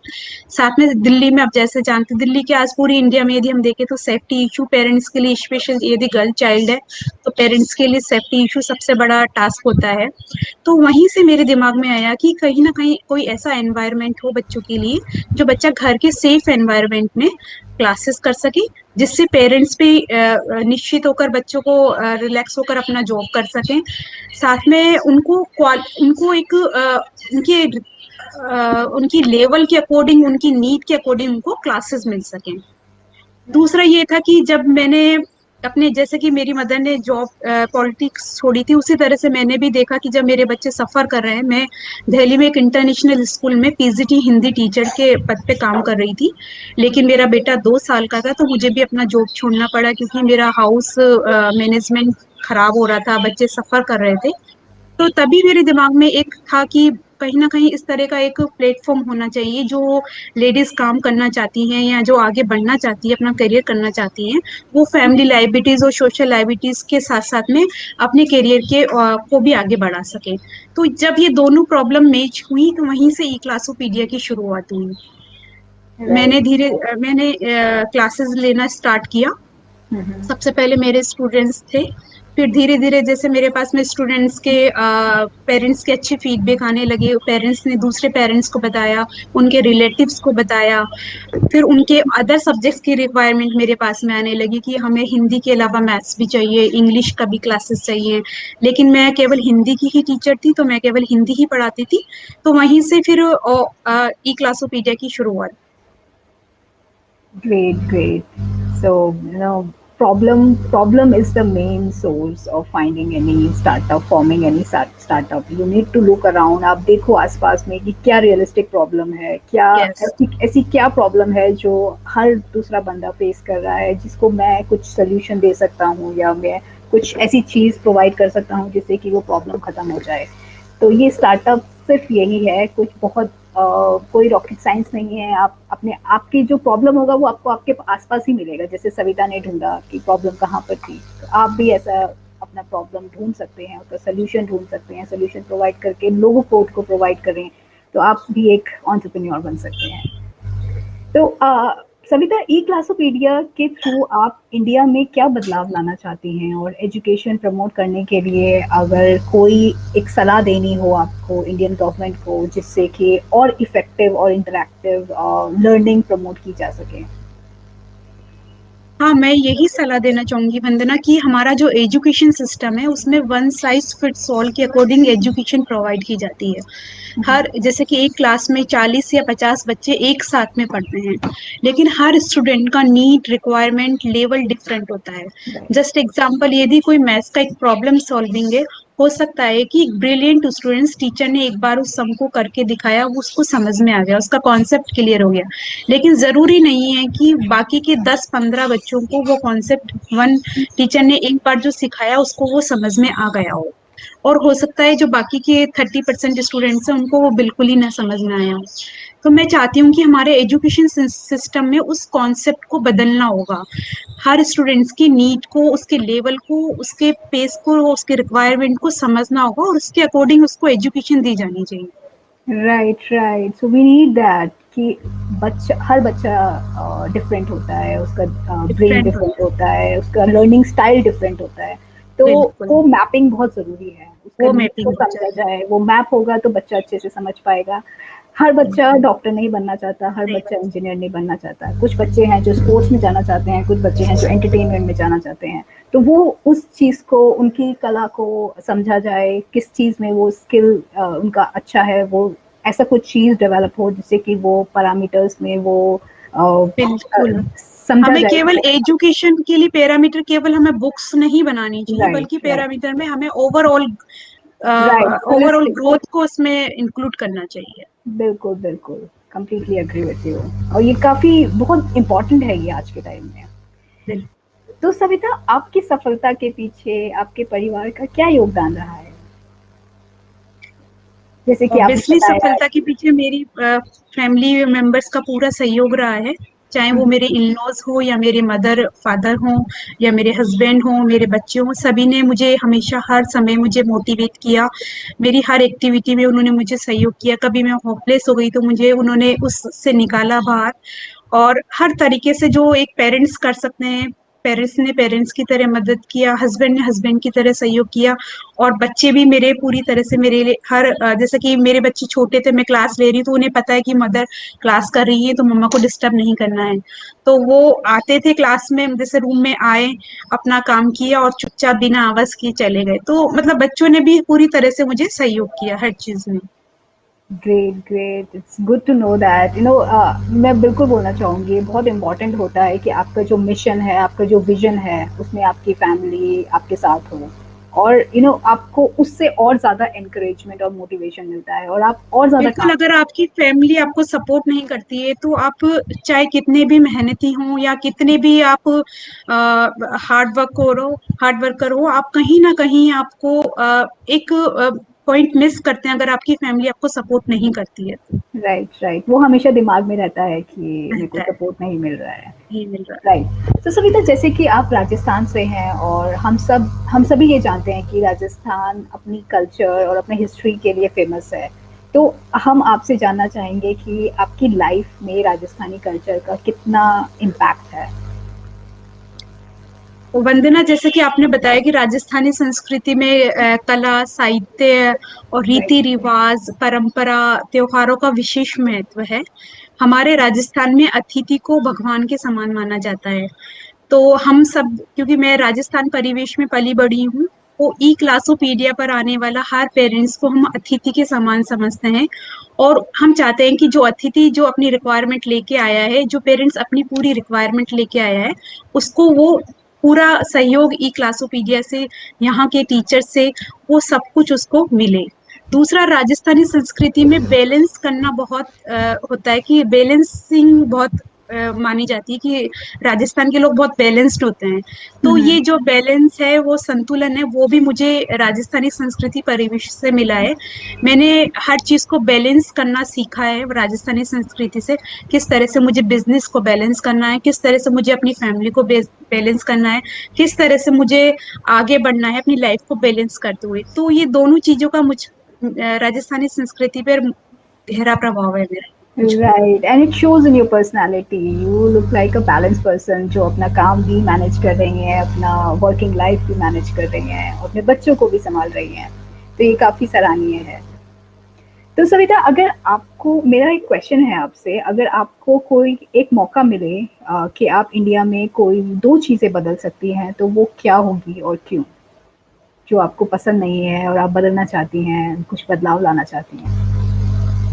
साथ में दिल्ली में, आप जैसे जानते हैं, दिल्ली के आज पूरी इंडिया में यदि हम देखें तो सेफ्टी इशू पेरेंट्स के लिए, स्पेशल यदि गर्ल चाइल्ड है तो पेरेंट्स के लिए सेफ्टी इशू सबसे बड़ा टास्क होता है। तो वहीं से मेरे दिमाग में आया कि कहीं ना कहीं कोई ऐसा एनवायरनमेंट हो बच्चों के लिए जो बच्चा घर के सेफ एनवायरनमेंट में क्लासेस कर सके, जिससे पेरेंट्स भी निश्चित होकर बच्चों को रिलैक्स होकर अपना जॉब कर सकें। साथ में उनको एक उनकी लेवल के अकॉर्डिंग, उनकी नीड के अकॉर्डिंग उनको क्लासेस मिल सकें। दूसरा ये था कि जब मैंने अपने, जैसे कि मेरी मदर ने जॉब पॉलिटिक्स छोड़ी थी, उसी तरह से मैंने भी देखा कि जब मेरे बच्चे सफर कर रहे हैं, मैं दिल्ली में एक इंटरनेशनल स्कूल में पीजीटी हिंदी टीचर के पद पे काम कर रही थी, लेकिन मेरा बेटा 2 साल का था तो मुझे भी अपना जॉब छोड़ना पड़ा क्योंकि मेरा हाउस मैनेजमेंट खराब हो रहा था, बच्चे सफर कर रहे थे। तो तभी मेरे दिमाग में एक था कि कहीं ना कहीं इस तरह का एक प्लेटफॉर्म होना चाहिए जो लेडीज काम करना चाहती हैं या जो आगे बढ़ना चाहती है, अपना करियर करना चाहती हैं, वो फैमिली लाइबिलिटीज और सोशल लाइबिलिटीज के साथ साथ में अपने करियर के को भी आगे बढ़ा सके। तो जब ये दोनों प्रॉब्लम मैच हुई तो वहीं से ई क्लासोपीडिया की शुरुआत हुई। मैंने क्लासेस लेना स्टार्ट किया। सबसे पहले मेरे स्टूडेंट्स थे, फिर धीरे धीरे जैसे मेरे पास में स्टूडेंट्स के पेरेंट्स के अच्छे फीडबैक आने लगे, पेरेंट्स ने दूसरे पेरेंट्स को बताया, उनके रिलेटिव्स को बताया, फिर उनके अदर सब्जेक्ट्स की रिक्वायरमेंट मेरे पास में आने लगी कि हमें हिंदी के अलावा मैथ्स भी चाहिए, इंग्लिश का भी क्लासेस चाहिए। लेकिन मैं केवल हिंदी की ही टीचर थी तो मैं केवल हिंदी ही पढ़ाती थी। तो वहीं से फिर ई क्लासोपीडिया की शुरुआत। Great. So, problem is the main source of finding any startup, forming any startup. You need to look around. आप देखो आसपास में कि क्या realistic problem है, क्या ऐसी क्या problem है जो हर दूसरा बंदा फेस कर रहा है, जिसको मैं कुछ solution दे सकता हूँ या मैं कुछ ऐसी चीज़ प्रोवाइड कर सकता हूँ जिससे कि वो प्रॉब्लम खत्म हो जाए। तो ये स्टार्टअप सिर्फ यही है, कुछ बहुत कोई रॉकेट साइंस नहीं है। आप आपकी जो प्रॉब्लम होगा वो आपको आपके आसपास ही मिलेगा। जैसे सविता ने ढूंढा कि प्रॉब्लम कहाँ पर थी, तो आप भी ऐसा अपना प्रॉब्लम ढूंढ सकते हैं, उसका सोल्यूशन ढूंढ सकते हैं, सोल्यूशन प्रोवाइड करके लोगों को प्रोवाइड करें, तो आप भी एक एंटरप्रेन्योर बन सकते हैं। तो सविता, ई क्लासोपीडिया के थ्रू आप इंडिया में क्या बदलाव लाना चाहती हैं, और एजुकेशन प्रमोट करने के लिए अगर कोई एक सलाह देनी हो आपको इंडियन गवर्नमेंट को, जिससे कि और इफेक्टिव और इंटरैक्टिव लर्निंग प्रमोट की जा सके? हाँ, मैं यही सलाह देना चाहूंगी वंदना कि हमारा जो एजुकेशन सिस्टम है उसमें वन साइज फिट्स ऑल के अकॉर्डिंग एजुकेशन प्रोवाइड की जाती है। हर जैसे कि एक क्लास में 40 या 50 बच्चे एक साथ में पढ़ते हैं, लेकिन हर स्टूडेंट का नीड रिक्वायरमेंट लेवल डिफरेंट होता है। जस्ट एग्जांपल, यदि कोई मैथ्स का एक प्रॉब्लम सॉल्विंग है, हो सकता है कि एक ब्रिलियंट स्टूडेंट्स टीचर ने एक बार उस सम को करके दिखाया, वो उसको समझ में आ गया, उसका कॉन्सेप्ट क्लियर हो गया, लेकिन जरूरी नहीं है कि बाकी के 10-15 बच्चों को वो कॉन्सेप्ट वन टीचर ने एक बार जो सिखाया उसको वो समझ में आ गया हो। और हो सकता है जो बाकी के 30% स्टूडेंट्स हैं उनको वो बिल्कुल ही ना समझ में आया हो। तो मैं चाहती हूँ कि हमारे एजुकेशन सिस्टम में उस कॉन्सेप्ट को बदलना होगा। हर स्टूडेंट्स की नीड को, उसके लेवल को, उसके पेस को, उसके रिक्वायरमेंट को समझना होगा और उसके अकॉर्डिंग उसको एजुकेशन दी जानी चाहिए। Right, so we need that कि हर बच्चा डिफरेंट होता है, उसका ब्रेन डिफरेंट डिफरेंट होगा। होता है, उसका लर्निंग स्टाइल डिफरेंट होता है, तो बिल्कुल, वो मैपिंग बहुत जरूरी है, उसका वो नीड्स को मैपिंग हो समझा जाए। जाए, वो मैप होगा तो बच्चा अच्छे से समझ पाएगा। हर बच्चा डॉक्टर नहीं बनना चाहता, हर नहीं बच्चा इंजीनियर नहीं बनना चाहता, कुछ बच्चे हैं जो स्पोर्ट्स में जाना चाहते हैं, कुछ बच्चे हैं जो एंटरटेनमेंट में जाना चाहते हैं, तो वो उस चीज को, उनकी कला को समझा जाए, किस चीज में वो स्किल उनका अच्छा है, वो ऐसा कुछ चीज डेवलप हो जिससे कि वो पैरामीटर्स में वो बिल्कुल, समझा हमें जाए। केवल एजुकेशन के लिए पैरामीटर केवल हमें बुक्स नहीं बनानी चाहिए, राइट, बल्कि राइट, पैरामीटर में हमें overall right, overall holistic, growth को उसमें इंक्लूड करना चाहिए। बिल्कुल, बिल्कुल, कंप्लीटली एग्री विद यू। और ये काफी बहुत इम्पोर्टेंट है ये आज के टाइम में। बिल्कुल। तो सविता, आपकी सफलता के पीछे आपके परिवार का क्या योगदान रहा है? जैसे कि आपने ऑब्वियसली बताया। सफलता के पीछे मेरी फैमिली मेंबर्स का पूरा सहयोग रहा है, चाहे वो मेरे इन लॉज हो या मेरे मदर फादर हो या मेरे हस्बैंड हो, मेरे बच्चे हो, सभी ने मुझे हमेशा हर समय मुझे मोटिवेट किया। मेरी हर एक्टिविटी में उन्होंने मुझे सहयोग किया। कभी मैं होपलेस हो गई तो मुझे उन्होंने उससे निकाला बाहर। और हर तरीके से जो एक पेरेंट्स कर सकते हैं, पेरेंट्स ने पेरेंट्स की तरह मदद किया, हस्बैंड ने हस्बैंड की तरह सहयोग किया। और बच्चे भी मेरे पूरी तरह से मेरे लिए हर जैसे कि मेरे बच्चे छोटे थे, मैं क्लास ले रही हूँ तो उन्हें पता है कि मदर क्लास कर रही है तो मम्मा को डिस्टर्ब नहीं करना है, तो वो आते थे क्लास में, जैसे रूम में आए, अपना काम किया और चुपचाप बिना आवाज किए चले गए। तो मतलब बच्चों ने भी पूरी तरह से मुझे सहयोग किया हर चीज में। Great, great, it's good to know that, मैं बिल्कुल बोलना चाहूँगी, बहुत इम्पोर्टेंट होता है कि आपका जो मिशन है, आपका जो विजन है, उसमें आपकी फैमिली आपके साथ हो, और आपको उससे और ज़्यादा एनकरेजमेंट और मोटिवेशन मिलता है, और आप और ज़्यादा बिल्कुल, काम। अगर आपकी फैमिली आपको सपोर्ट नहीं करती है तो आप चाहे कितने भी मेहनती हों या कितने भी आप हार्ड वर्कर हो, आप कहीं ना कहीं आपको एक पॉइंट मिस करते हैं अगर आपकी फैमिली आपको सपोर्ट नहीं करती है तो। राइट, राइट, वो हमेशा दिमाग में रहता है कि मेरे को रहता है, सपोर्ट नहीं मिल रहा है। नहीं मिल रहा है। राइट, तो सविता, जैसे कि आप राजस्थान से हैं, और हम सभी ये जानते हैं कि राजस्थान अपनी कल्चर और अपने हिस्ट्री के लिए फेमस है। तो हम आपसे जानना चाहेंगे कि आपकी लाइफ में राजस्थानी कल्चर का कितना इम्पैक्ट है? तो वंदना, जैसे कि आपने बताया कि राजस्थानी संस्कृति में कला, साहित्य और राइट, रीति रिवाज, परंपरा, त्योहारों का विशेष महत्व है। हमारे राजस्थान में अतिथि को भगवान के समान माना जाता है। तो हम सब, क्योंकि मैं राजस्थान परिवेश में पली बड़ी हूँ, तो ई क्लासोपीडिया पर आने वाला हर पेरेंट्स को हम अतिथि के समान समझते हैं। और हम चाहते हैं कि जो अतिथि जो अपनी रिक्वायरमेंट लेके आया है, जो पेरेंट्स अपनी पूरी रिक्वायरमेंट लेके आया है, उसको वो पूरा सहयोग ई क्लासोपीडिया से, यहाँ के टीचर से, वो सब कुछ उसको मिले। दूसरा, राजस्थानी संस्कृति में बैलेंस करना बहुत होता है, कि बैलेंसिंग बहुत मानी जाती है कि राजस्थान के लोग बहुत बैलेंस्ड होते हैं। तो ये जो बैलेंस है, वो संतुलन है, वो भी मुझे राजस्थानी संस्कृति परिवेश से मिला है। मैंने हर चीज को बैलेंस करना सीखा है राजस्थानी संस्कृति से। किस तरह से मुझे बिजनेस को बैलेंस करना है, किस तरह से मुझे अपनी फैमिली को बैलेंस करना है, किस तरह से मुझे आगे बढ़ना है अपनी लाइफ को बैलेंस करते हुए। तो ये दोनों चीजों का मुझ राजस्थानी संस्कृति पर गहरा प्रभाव है मेरा। Right, and it shows in your personality, you look like a balance person, जो अपना काम भी मैनेज कर रही हैं, अपना वर्किंग लाइफ भी मैनेज कर रही हैं, और अपने बच्चों को भी संभाल रही हैं, तो ये काफ़ी सराहनीय है। तो सविता, अगर आपको, मेरा एक क्वेश्चन है आपसे, अगर आपको कोई एक मौका मिले कि आप इंडिया में कोई 2 चीजें बदल सकती हैं, तो वो क्या होगी और क्यों? जो आपको पसंद नहीं है और आप बदलना चाहती हैं, कुछ बदलाव लाना चाहती हैं।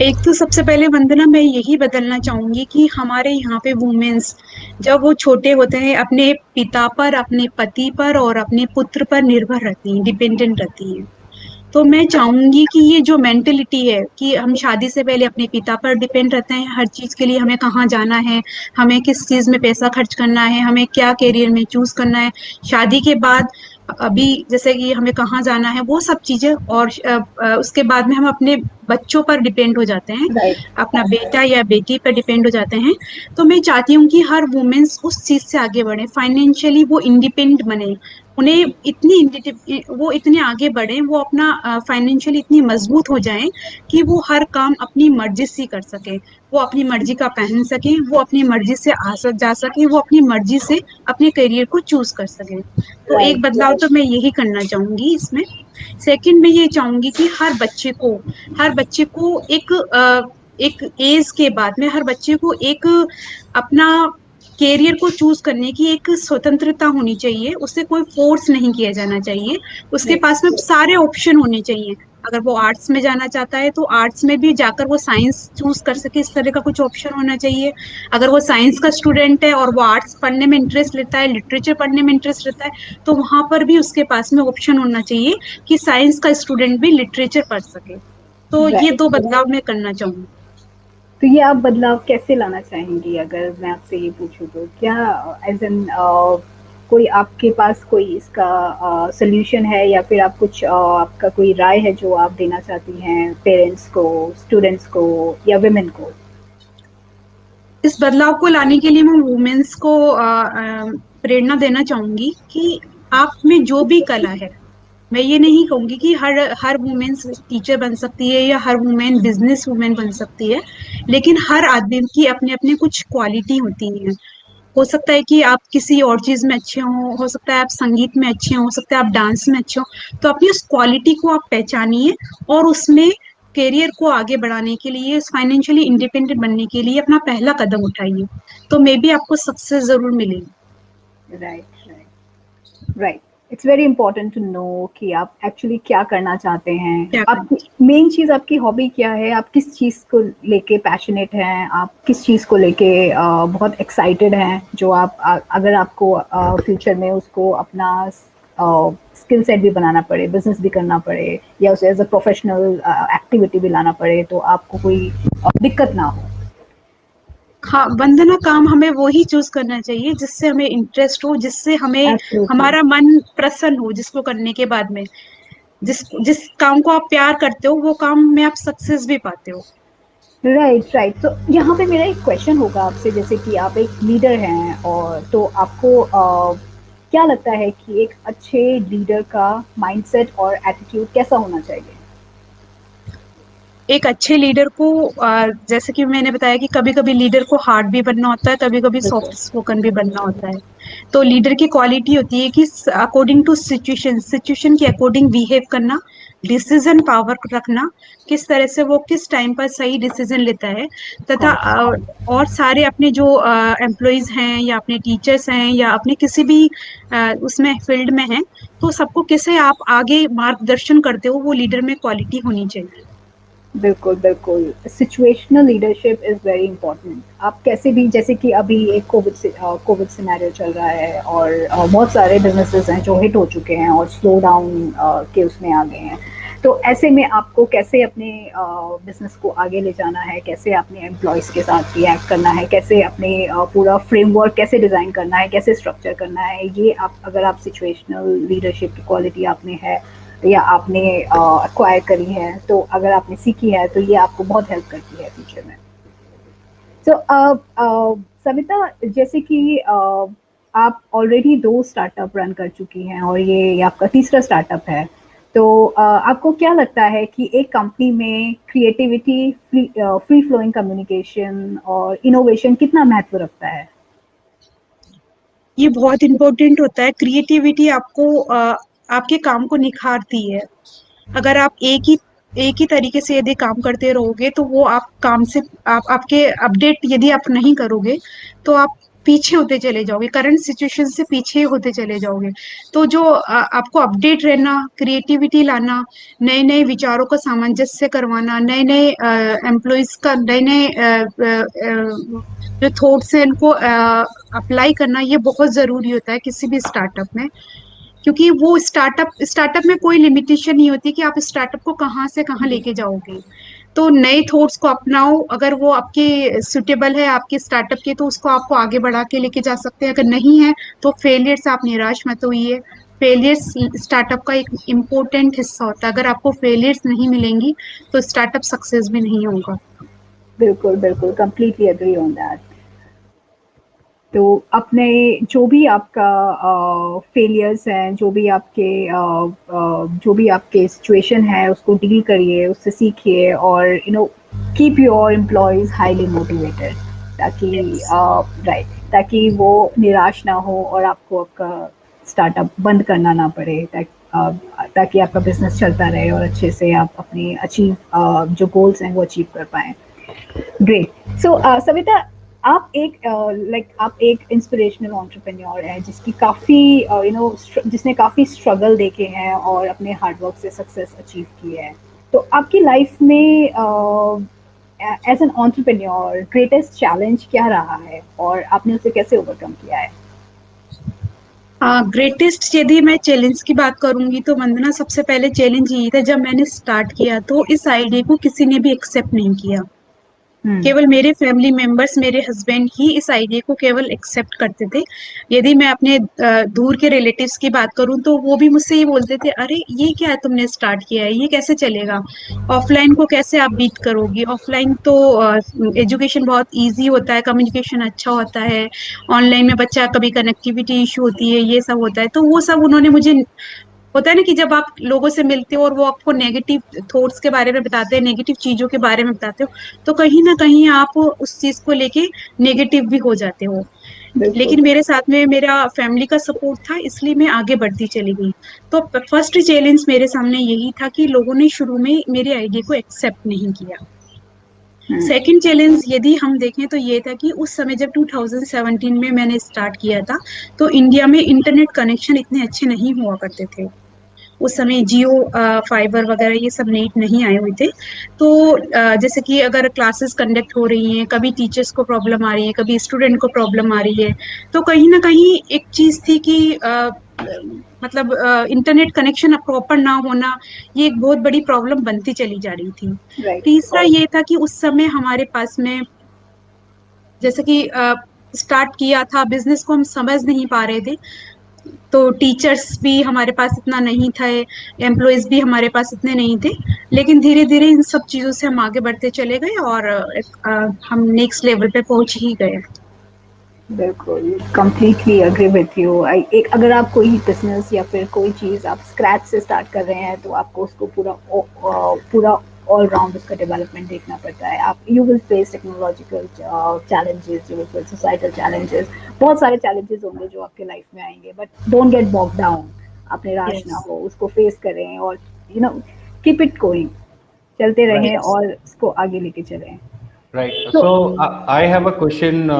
एक तो सबसे पहले वंदना, मैं यही बदलना चाहूंगी कि हमारे यहाँ पे वुमेन्स जब वो छोटे होते हैं अपने पिता पर, अपने पति पर और अपने पुत्र पर निर्भर रहती हैं, डिपेंडेंट रहती हैं। तो मैं चाहूंगी कि ये जो मेंटेलिटी है कि हम शादी से पहले अपने पिता पर डिपेंड रहते हैं हर चीज के लिए, हमें कहाँ जाना है, हमें किस चीज में पैसा खर्च करना है, हमें क्या करियर में चूज करना है, शादी के बाद अभी जैसे कि हमें कहाँ जाना है, वो सब चीजें। और उसके बाद में हम अपने बच्चों पर डिपेंड हो जाते हैं, राइट। अपना बेटा या बेटी पर डिपेंड हो जाते हैं। तो मैं चाहती हूँ कि हर वुमेन्स उस चीज से आगे बढ़े, फाइनेंशियली वो इंडिपेंडेंट बने, उन्हें वो इतने आगे बढ़े, वो अपना फाइनेंशियली इतनी मजबूत हो जाएं कि वो हर काम अपनी मर्जी से कर सके, वो अपनी मर्जी का पहन सके, वो अपनी मर्जी से जा सके, वो अपनी मर्जी से अपने करियर को चूज कर सके। तो एक राइट। बदलाव तो मैं यही करना चाहूंगी इसमें। सेकंड, मैं ये चाहूंगी कि हर बच्चे को एक एज के बाद में हर बच्चे को एक अपना कैरियर को चूज करने की एक स्वतंत्रता होनी चाहिए, उससे कोई फोर्स नहीं किया जाना चाहिए, उसके पास में सारे ऑप्शन होने चाहिए। अगर वो आर्ट्स में जाना चाहता है तो आर्ट्स में भी जाकर वो साइंस चूज कर सके, इस तरह का कुछ ऑप्शन होना चाहिए। अगर वो साइंस का स्टूडेंट है और वो आर्ट्स पढ़ने में इंटरेस्ट लेता है, लिटरेचर पढ़ने में इंटरेस्ट लेता है, तो वहां पर भी उसके पास में ऑप्शन होना चाहिए कि साइंस का स्टूडेंट भी लिटरेचर पढ़ सके। तो ये राइट। 2 बदलाव मैं करना चाहूंगी। तो ये आप बदलाव कैसे लाना चाहेंगी, अगर मैं आपसे ये पूछूं तो? क्या एज एन कोई आपके पास कोई इसका सोल्यूशन है, या फिर आप कुछ आपका कोई राय है जो आप देना चाहती हैं पेरेंट्स को, स्टूडेंट्स को या वुमेन को? इस बदलाव को लाने के लिए मैं वुमेन्स को प्रेरणा देना चाहूंगी कि आप में जो भी कला है, मैं ये नहीं कहूंगी कि हर हर वुमेन टीचर बन सकती है या हर वुमेन बिजनेस वुमेन बन सकती है, लेकिन हर आदमी की अपने अपने कुछ क्वालिटी होती है। हो सकता है कि आप किसी और चीज में अच्छे हो सकता है आप संगीत में अच्छे हो सकता है आप डांस में अच्छे हो। तो अपनी उस क्वालिटी को आप पहचानिए और उसमें करियर को आगे बढ़ाने के लिए, फाइनेंशियली इंडिपेंडेंट बनने के लिए अपना पहला कदम उठाइए, तो मे बी आपको सक्सेस जरूर मिलेगी। Right, right, right. It's very important to know कि आप एक्चुअली क्या करना चाहते हैं। आपकी मेन चीज, आपकी हॉबी क्या है, आप किस चीज को लेके पैशनेट हैं, आप किस चीज को लेके बहुत एक्साइटेड हैं, जो आप अगर आपको फ्यूचर में उसको अपना स्किल सेट भी बनाना पड़े, बिजनेस भी करना पड़े, या उसे एज अ प्रोफेशनल एक्टिविटी भी लाना पड़े, तो आपको कोई दिक्कत ना हो। हाँ वंदना, काम हमें वो ही चूज करना चाहिए जिससे हमें इंटरेस्ट हो, जिससे हमें Absolutely. हमारा मन प्रसन्न हो, जिसको करने के बाद में जिस जिस काम को आप प्यार करते हो वो काम में आप सक्सेस भी पाते हो। Right, right. तो यहाँ पे मेरा एक क्वेश्चन होगा आपसे, जैसे कि आप एक लीडर हैं, और तो आपको क्या लगता है कि एक अच्छे लीडर का माइंडसेट और एटीट्यूड कैसा होना चाहिए? एक अच्छे लीडर को जैसे कि मैंने बताया कि कभी कभी लीडर को हार्ड भी बनना होता है, कभी कभी बिल्कुल। सॉफ्ट स्पोकन भी बनना होता है। तो लीडर की क्वालिटी होती है कि अकॉर्डिंग टू सिचुएशन के अकॉर्डिंग बिहेव करना, डिसीजन पावर रखना, किस तरह से वो किस टाइम पर सही डिसीजन लेता है, तथा और सारे अपने जो एम्प्लॉयज हैं या अपने टीचर्स हैं या अपने किसी भी उसमें फील्ड में हैं, तो सबको कैसे आप आगे मार्गदर्शन करते हो, वो लीडर में क्वालिटी होनी चाहिए। बिल्कुल, बिल्कुल। Situational leadership is very important. आप कैसे भी, जैसे कि अभी एक कोविड सिनेरियो चल रहा है, और बहुत सारे बिजनेसेस हैं जो हिट हो चुके हैं और स्लो डाउन के उसमें आ गए हैं। तो ऐसे में आपको कैसे अपने बिजनेस को आगे ले जाना है, कैसे अपने एम्प्लॉयज़ के साथ रिएक्ट करना है, कैसे अपने पूरा फ्रेमवर्क कैसे डिज़ाइन करना है, कैसे स्ट्रक्चर करना है, ये आप, अगर आप सिचुएशनल लीडरशिप की क्वालिटी आप में है या आपने एक्वायर करी है, तो अगर आपने सीखी है, तो ये आपको बहुत हेल्प करती है फ्यूचर में। तो सविता, जैसे कि आप ऑलरेडी 2 स्टार्टअप रन कर चुकी हैं और ये आपका तीसरा स्टार्टअप है, तो आपको क्या लगता है कि एक कंपनी में क्रिएटिविटी, फ्री फ्लोइंग कम्युनिकेशन और इनोवेशन कितना महत्व रखता है? ये बहुत इम्पोर्टेंट होता है। क्रिएटिविटी आपको आपके काम को निखारती है। अगर आप एक ही एक ही तरीके से यदि काम करते रहोगे तो वो आप काम से आपके अपडेट यदि आप नहीं करोगे तो आप पीछे होते चले जाओगे, करंट सिचुएशन से पीछे होते चले जाओगे। तो जो आपको अपडेट रहना, क्रिएटिविटी लाना, नए नए विचारों का सामंजस्य करवाना, नए नए एम्प्लॉयज का नए नए जो थॉट्स हैं इनको अप्लाई करना, ये बहुत जरूरी होता है किसी भी स्टार्टअप में। क्योंकि वो स्टार्टअप में कोई लिमिटेशन नहीं होती कि आप स्टार्टअप को कहाँ से कहाँ लेके जाओगे। तो नए थॉट्स को अपनाओ, अगर वो आपके सुटेबल है आपके स्टार्टअप के तो उसको आपको आगे बढ़ा के लेके जा सकते हैं, अगर नहीं है तो फेलियर से आप निराश मत होइए। फेलियर्स स्टार्टअप का एक इम्पोर्टेंट हिस्सा होता है, अगर आपको फेलियर्स नहीं मिलेंगी तो स्टार्टअप सक्सेस भी नहीं होगा। बिल्कुल बिल्कुल, कंप्लीटली एग्री ऑन दैट। तो अपने जो भी आपका फेलियर्स हैं, जो भी आपके सिचुएशन है, उसको डील करिए, उससे सीखिए और keep your employees highly motivated, ताकि राइट, ताकि वो निराश ना हो और आपको आपका स्टार्टअप बंद करना ना पड़े, ताकि आपका बिजनेस चलता रहे और अच्छे से आप अपनी जो गोल्स हैं वो अचीव कर पाएँ। ग्रेट। सो सविता, आप एक इंस्पिरेशनल एंटरप्रेन्योर हैं जिसकी काफ़ी जिसने काफ़ी स्ट्रगल देखे हैं और अपने हार्डवर्क से सक्सेस अचीव की है। तो आपकी लाइफ में as an entrepreneur greatest challenge क्या रहा है और आपने उसे कैसे ओवरकम किया है? ग्रेटेस्ट यदि मैं चैलेंज की बात करूंगी तो वंदना, सबसे पहले चैलेंज यही था, जब मैंने स्टार्ट किया तो इस आइडिया को किसी ने भी एक्सेप्ट नहीं किया। केवल मेरे फैमिली मेंबर्स, मेरे हस्बैंड ही इस आइडिया को केवल एक्सेप्ट करते थे। यदि मैं अपने दूर के रिलेटिव्स की बात करूं तो वो भी मुझसे ये बोलते थे, अरे ये क्या है तुमने स्टार्ट किया है, ये कैसे चलेगा, ऑफलाइन को कैसे आप बीट करोगी, ऑफलाइन तो एजुकेशन बहुत ईजी होता है, कम्युनिकेशन अच्छा होता है, ऑनलाइन में बच्चा कभी कनेक्टिविटी इशू होती है, ये सब होता है। तो वो सब उन्होंने मुझे, होता है ना कि जब आप लोगों से मिलते हो और वो आपको नेगेटिव थॉट्स के बारे में बताते हैं, नेगेटिव चीजों के बारे में बताते हो, तो कहीं ना कहीं आप उस चीज को लेके नेगेटिव भी हो जाते हो। लेकिन मेरे साथ में मेरा फैमिली का सपोर्ट था, इसलिए मैं आगे बढ़ती चली गई। तो फर्स्ट चैलेंज मेरे सामने यही था कि लोगों ने शुरू में मेरे आइडिया को एक्सेप्ट नहीं किया। सेकंड चैलेंज यदि हम देखें तो ये था कि उस समय जब 2017 में मैंने स्टार्ट किया था तो इंडिया में इंटरनेट कनेक्शन इतने अच्छे नहीं हुआ करते थे। उस समय जियो फाइबर वगैरह ये सब नेट नहीं आए हुए थे। तो जैसे कि अगर क्लासेस कंडक्ट हो रही हैं, कभी टीचर्स को प्रॉब्लम आ रही है, कभी स्टूडेंट को प्रॉब्लम आ रही है, तो कहीं ना कहीं एक चीज थी कि मतलब इंटरनेट कनेक्शन प्रॉपर ना होना, ये एक बहुत बड़ी प्रॉब्लम बनती चली जा रही थी। तीसरा ये था कि उस समय हमारे पास में, जैसे कि स्टार्ट किया था बिजनेस को, हम समझ नहीं पा रहे थे, तो टीचर्स भी हमारे पास इतना नहीं थे, एम्प्लॉयज भी हमारे पास इतने नहीं थे। लेकिन धीरे धीरे इन सब चीजों से हम आगे बढ़ते चले गए और हम नेक्स्ट लेवल पे पहुंच ही गए। बिल्कुल, कंप्लीटली एग्री विथ यू। अगर आप कोई बिजनेस या फिर कोई चीज़ आप स्क्रैच से स्टार्ट कर रहे हैं तो आपको उसको पूरा ऑल राउंड उसका डेवलपमेंट देखना पड़ता है। आप you will face technological challenges, you will face societal challenges, बहुत सारे चैलेंजेस होंगे जो आपके लाइफ में आएंगे, बट डोंट गेट बॉक्ड डाउन। आप निराश ना हो, उसको फेस करें और कीप इट गोइंग, चलते रहें और उसको आगे लेके चलें। Right. So I have a question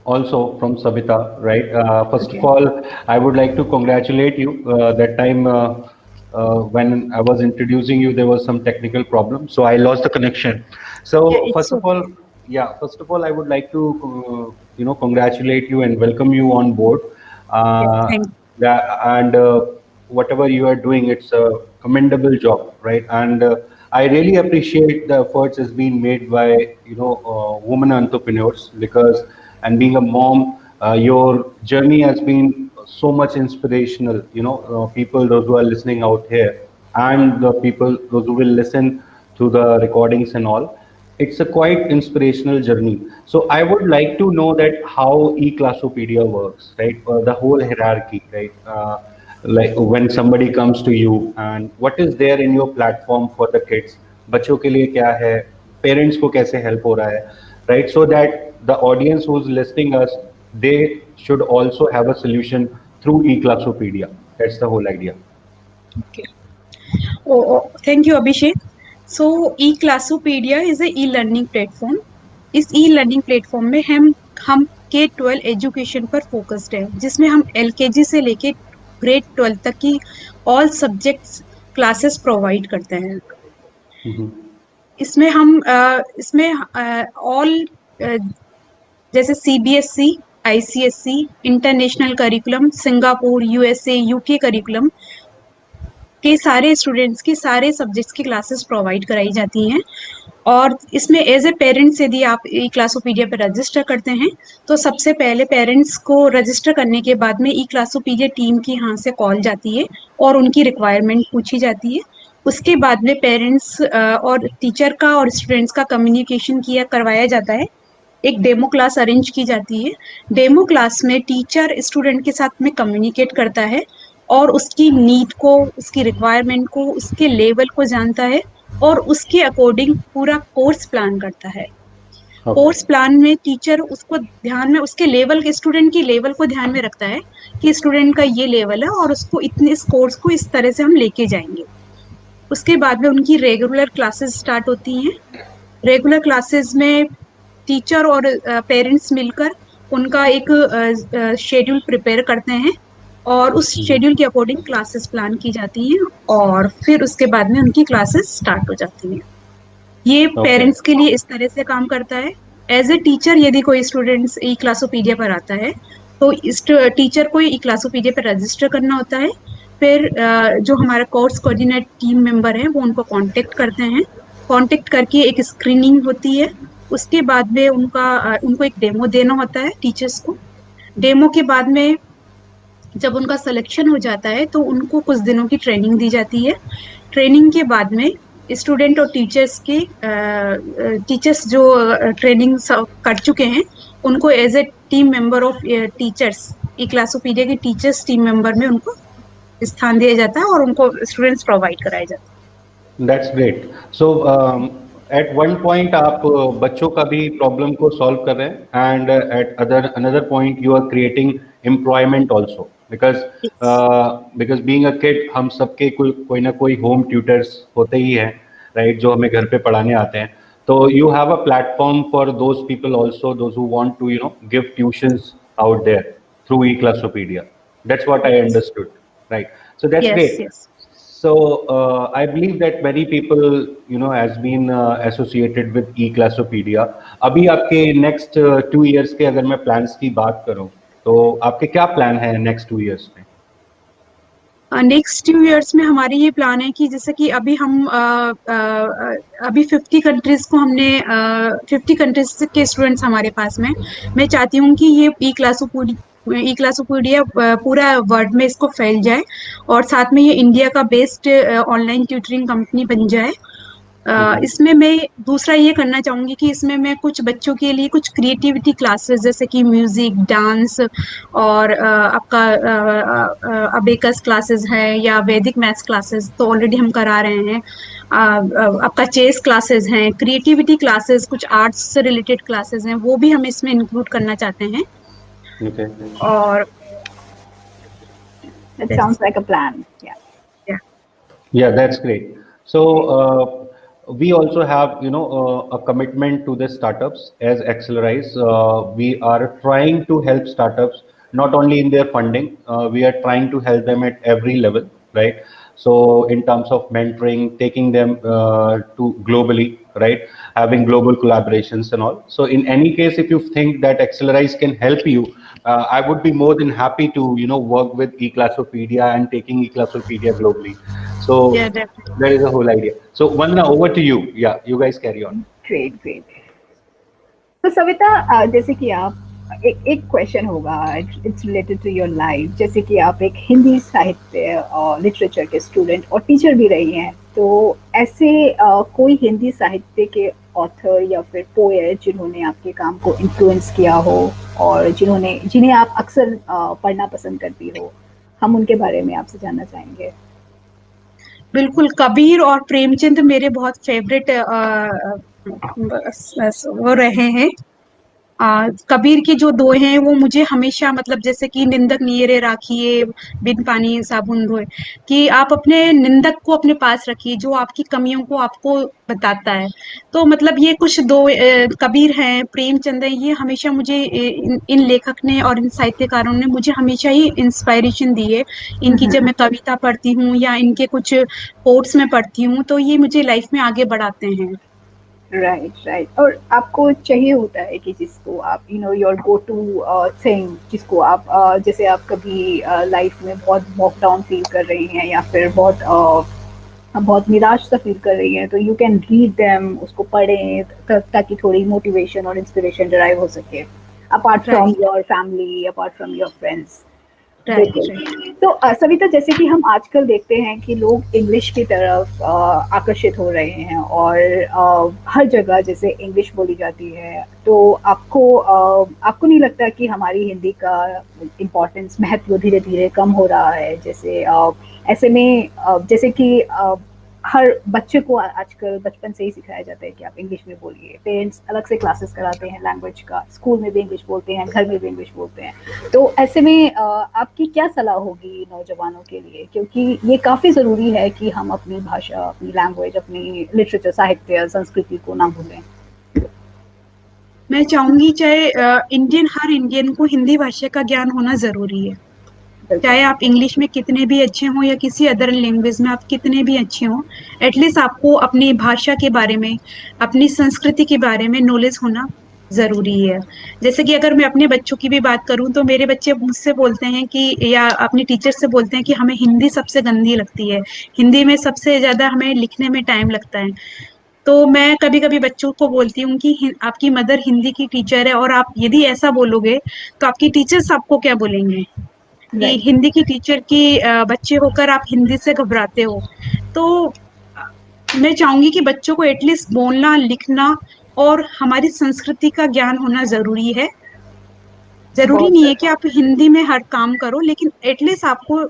also from Sabita, right? First of all, I would like to congratulate you. That time when I was introducing you, there was some technical problem, so I lost the connection. So first of all, I would like to congratulate you and welcome you on board. And whatever you are doing, it's a commendable job, right? And I really appreciate the efforts has been made by women entrepreneurs, because, and being a mom, your journey has been so much inspirational. People, those who are listening out here, and the people, those who will listen to the recordings and all, it's a quite inspirational journey. So I would like to know that how eClassopedia works, right? The whole hierarchy, right? Like when somebody comes to you, and what is there in your platform for the kids, बच्चों के लिए क्या है, parents को कैसे help हो रहा है, right? So that the audience who's listening us, they should also have a solution through eClassopedia. That's the whole idea. Okay. Oh, thank you, Abhishek. So e Classopedia is a e learning platform. इस e learning platform में हम K-12 education पर focused है, जिसमें हम LKG से लेके grade 12 तक की ऑल सब्जेक्ट्स क्लासेस प्रोवाइड करते हैं। इसमें ऑल जैसे CBSE, ICSE, international curriculum, Singapore, USA, UK curriculum के सारे स्टूडेंट्स की सारे सब्जेक्ट्स की क्लासेस प्रोवाइड कराई जाती हैं। और इसमें एज ए पेरेंट्स यदि आप ई क्लासोपीडिया पर रजिस्टर करते हैं तो सबसे पहले पेरेंट्स को रजिस्टर करने के बाद में ई क्लासोपीडिया टीम की यहाँ से कॉल जाती है और उनकी रिक्वायरमेंट पूछी जाती है। उसके बाद में पेरेंट्स और टीचर का और स्टूडेंट्स का कम्युनिकेशन करवाया जाता है। एक डेमो क्लास अरेंज की जाती है। डेमो क्लास में टीचर स्टूडेंट के साथ में कम्युनिकेट करता है और उसकी नीड को, उसकी रिक्वायरमेंट को, उसके लेवल को जानता है और उसके अकॉर्डिंग पूरा कोर्स प्लान करता है। कोर्स प्लान में टीचर उसको ध्यान में, उसके लेवल के, स्टूडेंट की लेवल को ध्यान में रखता है कि स्टूडेंट का ये लेवल है और उसको इस कोर्स को इस तरह से हम लेके जाएंगे। उसके बाद में उनकी रेगुलर क्लासेस स्टार्ट होती हैं। रेगुलर क्लासेस में टीचर और पेरेंट्स मिलकर उनका एक शेड्यूल प्रिपेयर करते हैं और उस शेड्यूल के अकॉर्डिंग क्लासेस प्लान की जाती हैं और फिर उसके बाद में उनकी क्लासेस स्टार्ट हो जाती हैं। ये पेरेंट्स के लिए इस तरह से काम करता है। एज ए टीचर यदि कोई स्टूडेंट्स ई क्लासोपीडिया पर आता है तो इस टीचर को ई क्लासोपीडिया पर रजिस्टर करना होता है। फिर जो हमारा कोर्स कोऑर्डिनेट टीम मेंबर है वो उनको कांटेक्ट करते हैं। कांटेक्ट करके एक स्क्रीनिंग होती है। उसके बाद में उनको एक डेमो देना होता है टीचर्स को। डेमो के बाद में जब उनका सिलेक्शन हो जाता है तो उनको कुछ दिनों की ट्रेनिंग दी जाती है। ट्रेनिंग के बाद में स्टूडेंट और टीचर्स जो ट्रेनिंग कर चुके हैं उनको as a team member of teachers, e Classopedia के टीचर्स टीम मेंबर में उनको स्थान दिया जाता है और उनको स्टूडेंट्स प्रोवाइड कराए जाते हैं। That's great. So at one point आप बच्चों का भी प्रॉब्लम को सॉल्व कर रहे हैं and at another point you are creating employment also because being a kid हम सबके कोई ना कोई home tutors होते ही हैं, right, जो हमें घर पे पढ़ाने आते हैं। तो you have a platform for those people also, those who want to give tuitions out there through eClassopedia. That's what I understood, right? So that's great. Yes. So I believe that many people, has been associated with eClassopedia. अभी आपके next 2 years के अगर मैं plans की बात करूं, तो आपके क्या plan है next 2 years में? नेक्स्ट 2 इयर्स में हमारे ये प्लान है कि जैसे कि अभी हम अभी 50 कंट्रीज को हमने 50 कंट्रीज के स्टूडेंट्स हमारे पास में। मैं चाहती हूँ कि ये ई क्लासोपीडिया पूरा वर्ल्ड में इसको फैल जाए और साथ में ये इंडिया का बेस्ट ऑनलाइन ट्यूटरिंग कंपनी बन जाए। इसमें मैं दूसरा ये करना चाहूँगी कि इसमें मैं कुछ बच्चों के लिए कुछ क्रिएटिविटी क्लासेस जैसे कि म्यूजिक, डांस और आपका अबेकस क्लासेस है या वैदिक मैथ्स क्लासेस तो ऑलरेडी हम करा रहे हैं। आपका चेस क्लासेस हैं, क्रिएटिविटी क्लासेस, कुछ आर्ट्स से रिलेटेड क्लासेस हैं, वो भी हम इसमें इंक्लूड करना चाहते हैं। और It sounds like a plan. Yeah, that's great. So we also have a commitment to the startups as Accelerize. We are trying to help startups not only in their funding, we are trying to help them at every level, right? So in terms of mentoring, taking them to globally, right, having global collaborations and all. So in any case, if you think that Accelerize can help you, I would be more than happy to work with eClassopedia and taking eClassopedia globally. So yeah, definitely. that is the whole idea. So Vandana, over to you. Yeah, you guys carry on. Great. तो सविता, जैसे कि आप एक question होगा, it's related to your life. जैसे कि आप एक हिंदी साहित्य और लिटरेचर के स्टूडेंट और टीचर भी रही हैं, तो ऐसे कोई हिंदी साहित्य के ऑथर या फिर पोएट जिन्होंने आपके काम को इन्फ्लुएंस किया हो और जिन्हें आप अक्सर पढ़ना पसंद करती हो, हम उनके बारे में आपसे जानना चाहेंगे। बिल्कुल, कबीर और प्रेमचंद मेरे बहुत फेवरेट वो रहे हैं। कबीर के जो दोहे हैं वो मुझे हमेशा, मतलब जैसे कि निंदक नियरे राखिए बिन पानी साबुन धोए, कि आप अपने निंदक को अपने पास रखिए जो आपकी कमियों को आपको बताता है। तो मतलब ये कुछ दो कबीर हैं, प्रेमचंद हैं, ये हमेशा मुझे इन लेखक ने और इन साहित्यकारों ने मुझे हमेशा ही इंस्पायरेशन दी है। इनकी जब मैं कविता पढ़ती हूँ या इनके कुछ कोट्स में पढ़ती हूँ तो ये मुझे लाइफ में आगे बढ़ाते हैं। राइट और आपको चाहिए होता है कि जिसको आप योर गो टू थिंग, जिसको आप जैसे आप कभी लाइफ में बहुत वॉक डाउन फील कर रही हैं या फिर बहुत निराश सा फील कर रही हैं, तो यू कैन रीड देम, उसको पढ़ें ताकि थोड़ी मोटिवेशन और इंस्पिरेशन डिराइव हो सके, apart from right, your family, apart from your friends. Right, बिल्कुल। राइट। तो सविता, जैसे कि हम आजकल देखते हैं कि लोग इंग्लिश की तरफ आकर्षित हो रहे हैं और हर जगह जैसे इंग्लिश बोली जाती है, तो आपको नहीं लगता कि हमारी हिंदी का इम्पोर्टेंस, महत्व धीरे धीरे कम हो रहा है? जैसे ऐसे में जैसे कि हर बच्चे को आजकल बचपन से ही सिखाया जाता है कि आप इंग्लिश में बोलिए, पेरेंट्स अलग से क्लासेस कराते हैं लैंग्वेज का, स्कूल में भी इंग्लिश बोलते हैं, घर में भी इंग्लिश बोलते हैं। तो ऐसे में आपकी क्या सलाह होगी नौजवानों के लिए, क्योंकि ये काफ़ी ज़रूरी है कि हम अपनी भाषा, अपनी लैंग्वेज, अपनी लिटरेचर, साहित्य, संस्कृति को ना भूलें। मैं चाहूंगी चाहे हर इंडियन को हिंदी भाषा का ज्ञान होना जरूरी है। बिल्कुल। चाहे आप इंग्लिश में कितने भी अच्छे हों या किसी अदर लैंग्वेज में आप कितने भी अच्छे हों, एटलीस्ट आपको अपनी भाषा के बारे में, अपनी संस्कृति के बारे में नॉलेज होना जरूरी है। जैसे कि अगर मैं अपने बच्चों की भी बात करूं तो मेरे बच्चे मुझसे बोलते हैं कि, या अपनी टीचर से बोलते हैं कि हमें हिंदी सबसे गंदी लगती है, हिंदी में सबसे ज्यादा हमें लिखने में टाइम लगता है। तो मैं कभी कभी बच्चों को बोलती हूँ कि आपकी मदर हिंदी की टीचर है और आप यदि ऐसा बोलोगे तो आपकी टीचर्स आपको क्या बोलेंगे, कि राइट। हिंदी की टीचर की बच्चे होकर आप हिंदी से घबराते हो। तो मैं चाहूंगी कि बच्चों को एटलीस्ट बोलना, लिखना और हमारी संस्कृति का ज्ञान होना जरूरी है। जरूरी बहुत नहीं है कि ज़रूरी। आप हिंदी में हर काम करो, लेकिन एटलीस्ट आपको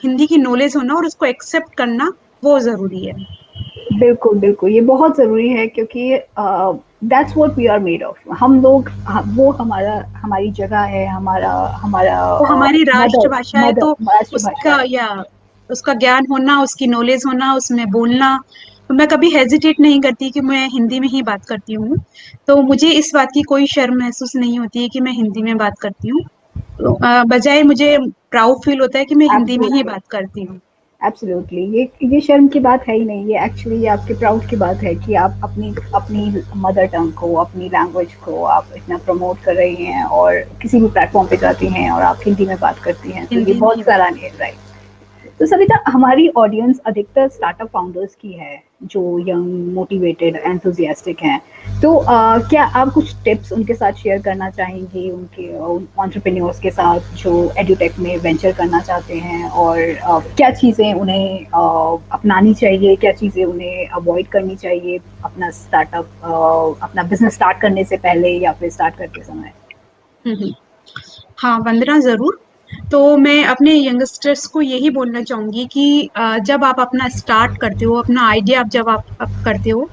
हिंदी की नॉलेज होना और उसको एक्सेप्ट करना वो जरूरी है। बिल्कुल, बिल्कुल, ये बहुत ज़रूरी है क्योंकि that's what we are made of. हम लोग वो हमारी जगह है, हमारा हमारा वो हमारी मदर राष्ट्रभाषा है, मदर तो राष्ट्रभाषा उसका है। या उसका ज्ञान होना, उसकी नॉलेज होना, उसमें बोलना, तो मैं कभी हेजिटेट नहीं करती कि मैं हिंदी में ही बात करती हूँ। तो मुझे इस बात की कोई शर्म महसूस नहीं होती है कि मैं हिंदी में बात करती हूँ। तो, बजाय मुझे प्राउड फील होता है कि मैं हिंदी में ही एब्सोल्युटली, बात करती हूँ। एब्सोल्युटली, ये शर्म की बात है ही नहीं, ये एक्चुअली ये आपके प्राउड की बात है कि आप अपनी अपनी मदर टंग को, अपनी लैंग्वेज को आप इतना प्रमोट कर रही हैं और किसी भी प्लेटफॉर्म पे जाती हैं और आप हिंदी में बात करती हैं, तो ये हिंदी में बहुत ही बात। सराहनीय है। राइट। तो सविता, हमारी ऑडियंस अधिकतर स्टार्टअप फाउंडर्स की है जो यंग, मोटिवेटेड, एंथुजियास्टिक हैं। तो क्या आप कुछ टिप्स उनके साथ शेयर करना चाहेंगी, उनके एंटरप्रेन्योर्स के साथ जो एडुटेक में वेंचर करना चाहते हैं, और क्या चीज़ें उन्हें अपनानी चाहिए, क्या चीज़ें उन्हें अवॉइड करनी चाहिए अपना स्टार्टअप, अपना बिजनेस स्टार्ट करने से पहले या फिर स्टार्ट करते समय? हम्म। हाँ, वंदना जरूर। तो मैं अपने यंगस्टर्स को यही बोलना चाहूंगी कि जब आप अपना स्टार्ट करते हो, अपना आइडिया जब आप करते हो,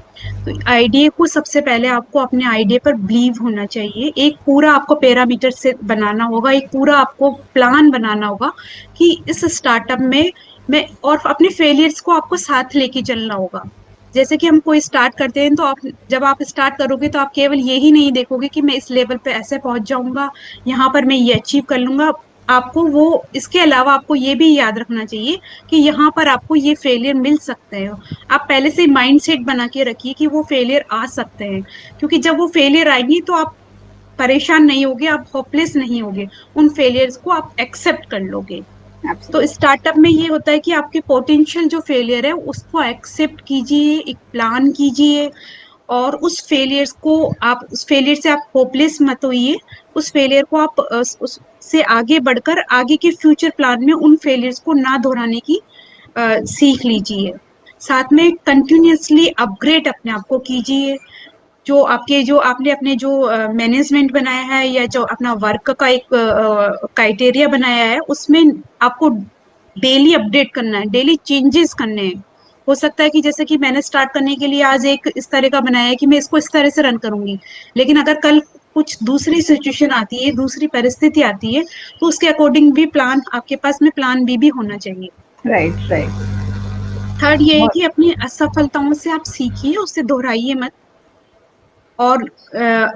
तो आइडिया को सबसे पहले आपको अपने आइडिया पर बिलीव होना चाहिए। एक पूरा आपको पैरामीटर से बनाना होगा, एक पूरा आपको प्लान बनाना होगा कि इस स्टार्टअप में मैं, और अपने फेलियर्स को आपको साथ लेके चलना होगा। जैसे कि हम कोई स्टार्ट करते हैं तो आप, जब आप स्टार्ट करोगे तो आप केवल यही नहीं देखोगे कि मैं इस लेवल पे ऐसे पहुंच जाऊंगा, यहाँ पर मैं ये अचीव कर लूंगा। आपको वो, इसके अलावा आपको ये भी याद रखना चाहिए कि यहाँ पर आपको ये फेलियर मिल सकते हैं। आप पहले से माइंड सेट बना के रखिए कि वो फेलियर आ सकते हैं, क्योंकि जब वो फेलियर आएंगी तो आप परेशान नहीं होगे, आप होपलेस नहीं होगे, उन फेलियर्स को आप एक्सेप्ट कर लोगे। तो एब्सोल्युटली। स्टार्टअप में ये होता है कि आपके पोटेंशियल जो फेलियर है उसको एक्सेप्ट कीजिए, एक प्लान कीजिए, और उस फेलियर से आप होपलेस मत होइए। उस फेलियर को आप उससे आगे बढ़कर आगे के फ्यूचर प्लान में उन फेलियर्स को ना दोहराने की सीख लीजिए। साथ में कंटिन्यूअसली अपग्रेड अपने आप को कीजिए। जो आपने अपने जो मैनेजमेंट बनाया है या जो अपना वर्क का एक क्राइटेरिया बनाया है, उसमें आपको डेली अपडेट करना है, डेली चेंजेस करने हैं। हो सकता है कि जैसे कि मैंने स्टार्ट करने के लिए आज एक इस तरह का बनाया है कि मैं इसको इस तरह से रन करूंगी, लेकिन अगर कल कुछ दूसरी सिचुएशन आती है, दूसरी परिस्थिति आती है, तो उसके अकॉर्डिंग भी प्लान आपके पास में प्लान बी भी होना चाहिए। Right right. थर्ड ये है कि अपनी असफलताओं से आप सीखिए, उससे दोहराइए मत, और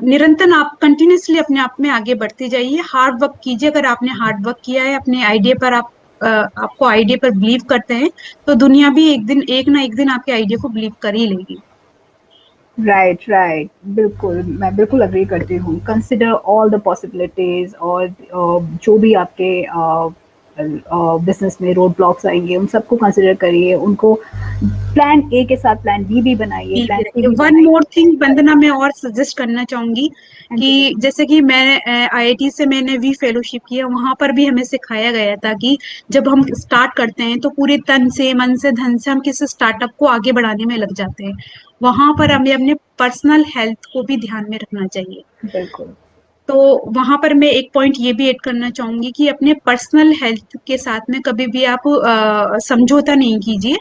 निरंतर आप कंटिन्यूसली अपने आप में आगे बढ़ते जाइए, हार्ड वर्क कीजिए। अगर आपने हार्ड वर्क किया है अपने आइडिया पर, आपको आइडिया पर बिलीव करते हैं, तो दुनिया भी एक ना एक दिन आपके आइडिया को बिलीव कर ही लेगी। राइट राइट, बिल्कुल, मैं बिल्कुल अग्री करती हूँ। कंसिडर ऑल द पॉसिबिलिटीज, और जो भी आपके बिजनेस में रोड ब्लॉक्स आएंगे उन सबको कंसिडर करिए, उनको प्लान ए के साथ प्लान बी भी बनाइए, प्लान सी भी वन बनाइए। मोर थिंग वंदना, मैं और सजेस्ट करना चाहूंगी कि जैसे कि मैं आईआईटी से मैंने वी फेलोशिप किया, वहां पर भी हमें सिखाया गया था कि जब हम स्टार्ट करते हैं तो पूरे तन से, मन से, धन से हम किसी स्टार्टअप को आगे बढ़ाने में लग जाते हैं। वहां पर हमें अपने पर्सनल हेल्थ को भी ध्यान में रखना चाहिए। बिल्कुल। तो वहां पर मैं एक पॉइंट ये भी ऐड करना चाहूंगी कि अपने पर्सनल हेल्थ के साथ में कभी भी आप समझौता नहीं कीजिए,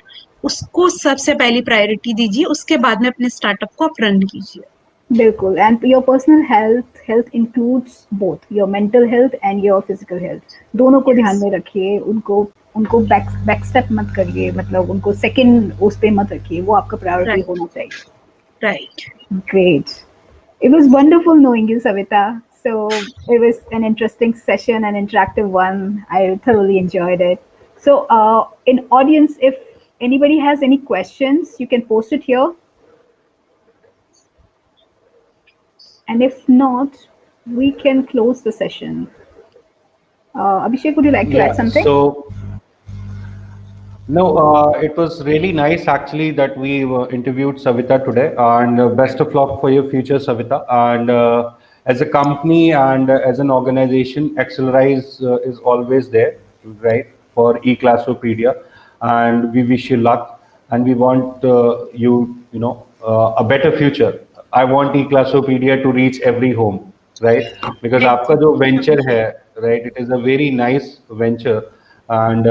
उसको सबसे पहली प्रायोरिटी दीजिए, उसके बाद में अपने स्टार्टअप को आप रन कीजिए। बिल्कुल, and your personal health includes both your mental health and your physical health, दोनों को ध्यान में रखिए। उनको उनको बैक स्टेप मत करिए, मतलब उनको सेकंड उस पे मत रखिए, वो आपका प्रायोरिटी होना चाहिए। Right. Great. It was wonderful knowing you, Savita. So it was an interesting session, an interactive one. I thoroughly enjoyed it. So in audience, if anybody has any questions, you can post it here. And if not, we can close the session. Abhishek, would you like to add something? So, no, it was really nice actually that we interviewed Savita today, and best of luck for your future, Savita. And as a company and as an organization, Accelerize is always there, right, for eClassopedia, and we wish you luck, and we want a better future. I want eClassopedia to reach every home, right? Because आपका जो venture है, right, it is a very nice venture. And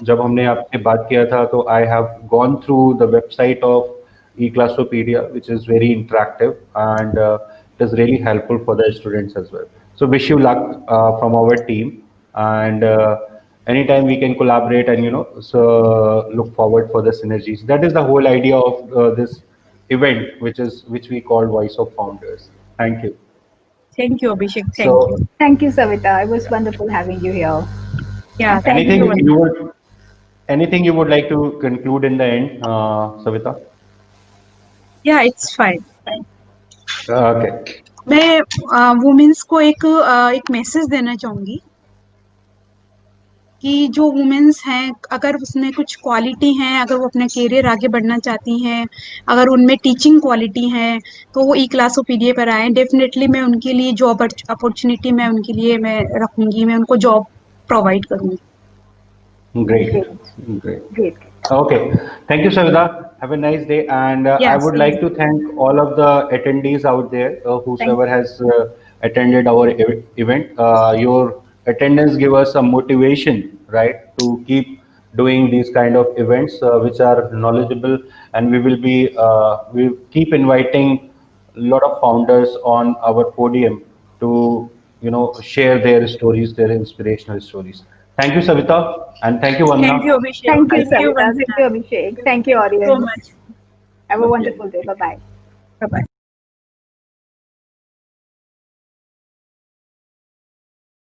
जब हमने आपसे बात किया था तो I have gone through the website of eClassopedia, which is very interactive, and it is really helpful for the students as well. So wish you luck from our team, and anytime we can collaborate, and so look forward for the synergies. That is the whole idea of this event, which we call Voice of Founders. Thank you. Thank you, Abhishek. Thank So, you. Thank you, Savita. It was wonderful having you here. Yeah. Thank anything you. anything you would like to conclude in the end, Savita? Yeah, it's fine. Okay. मैं women's को एक message देना चाहूंगी कि जो women's हैं, अगर उसमें कुछ क्वालिटी हैं, अगर वो अपना करियर आगे बढ़ना चाहती हैं, अगर उनमें टीचिंग क्वालिटी है, तो वो eClassopedia पर आए। डेफिनेटली मैं उनके लिए जॉब अपॉर्चुनिटी मैं उनके लिए मैं रखूंगी, मैं उनको जॉब प्रोवाइड करूंगी। Great. Okay. Thank you, Savita. Have a nice day. And I would like to thank all of the attendees out there, whosoever has attended our event. Your attendance give us a motivation, right, to keep doing these kind of events, which are knowledgeable, and we keep inviting a lot of founders on our podium to share their stories, their inspirational stories. Thank you, Savita, and thank you, Vandana. Thank you, Abhishek. Thank you, Savita. Vandana. Thank you, Abhishek. Thank you, audience. So much. Have a wonderful day. Bye-bye. Bye-bye.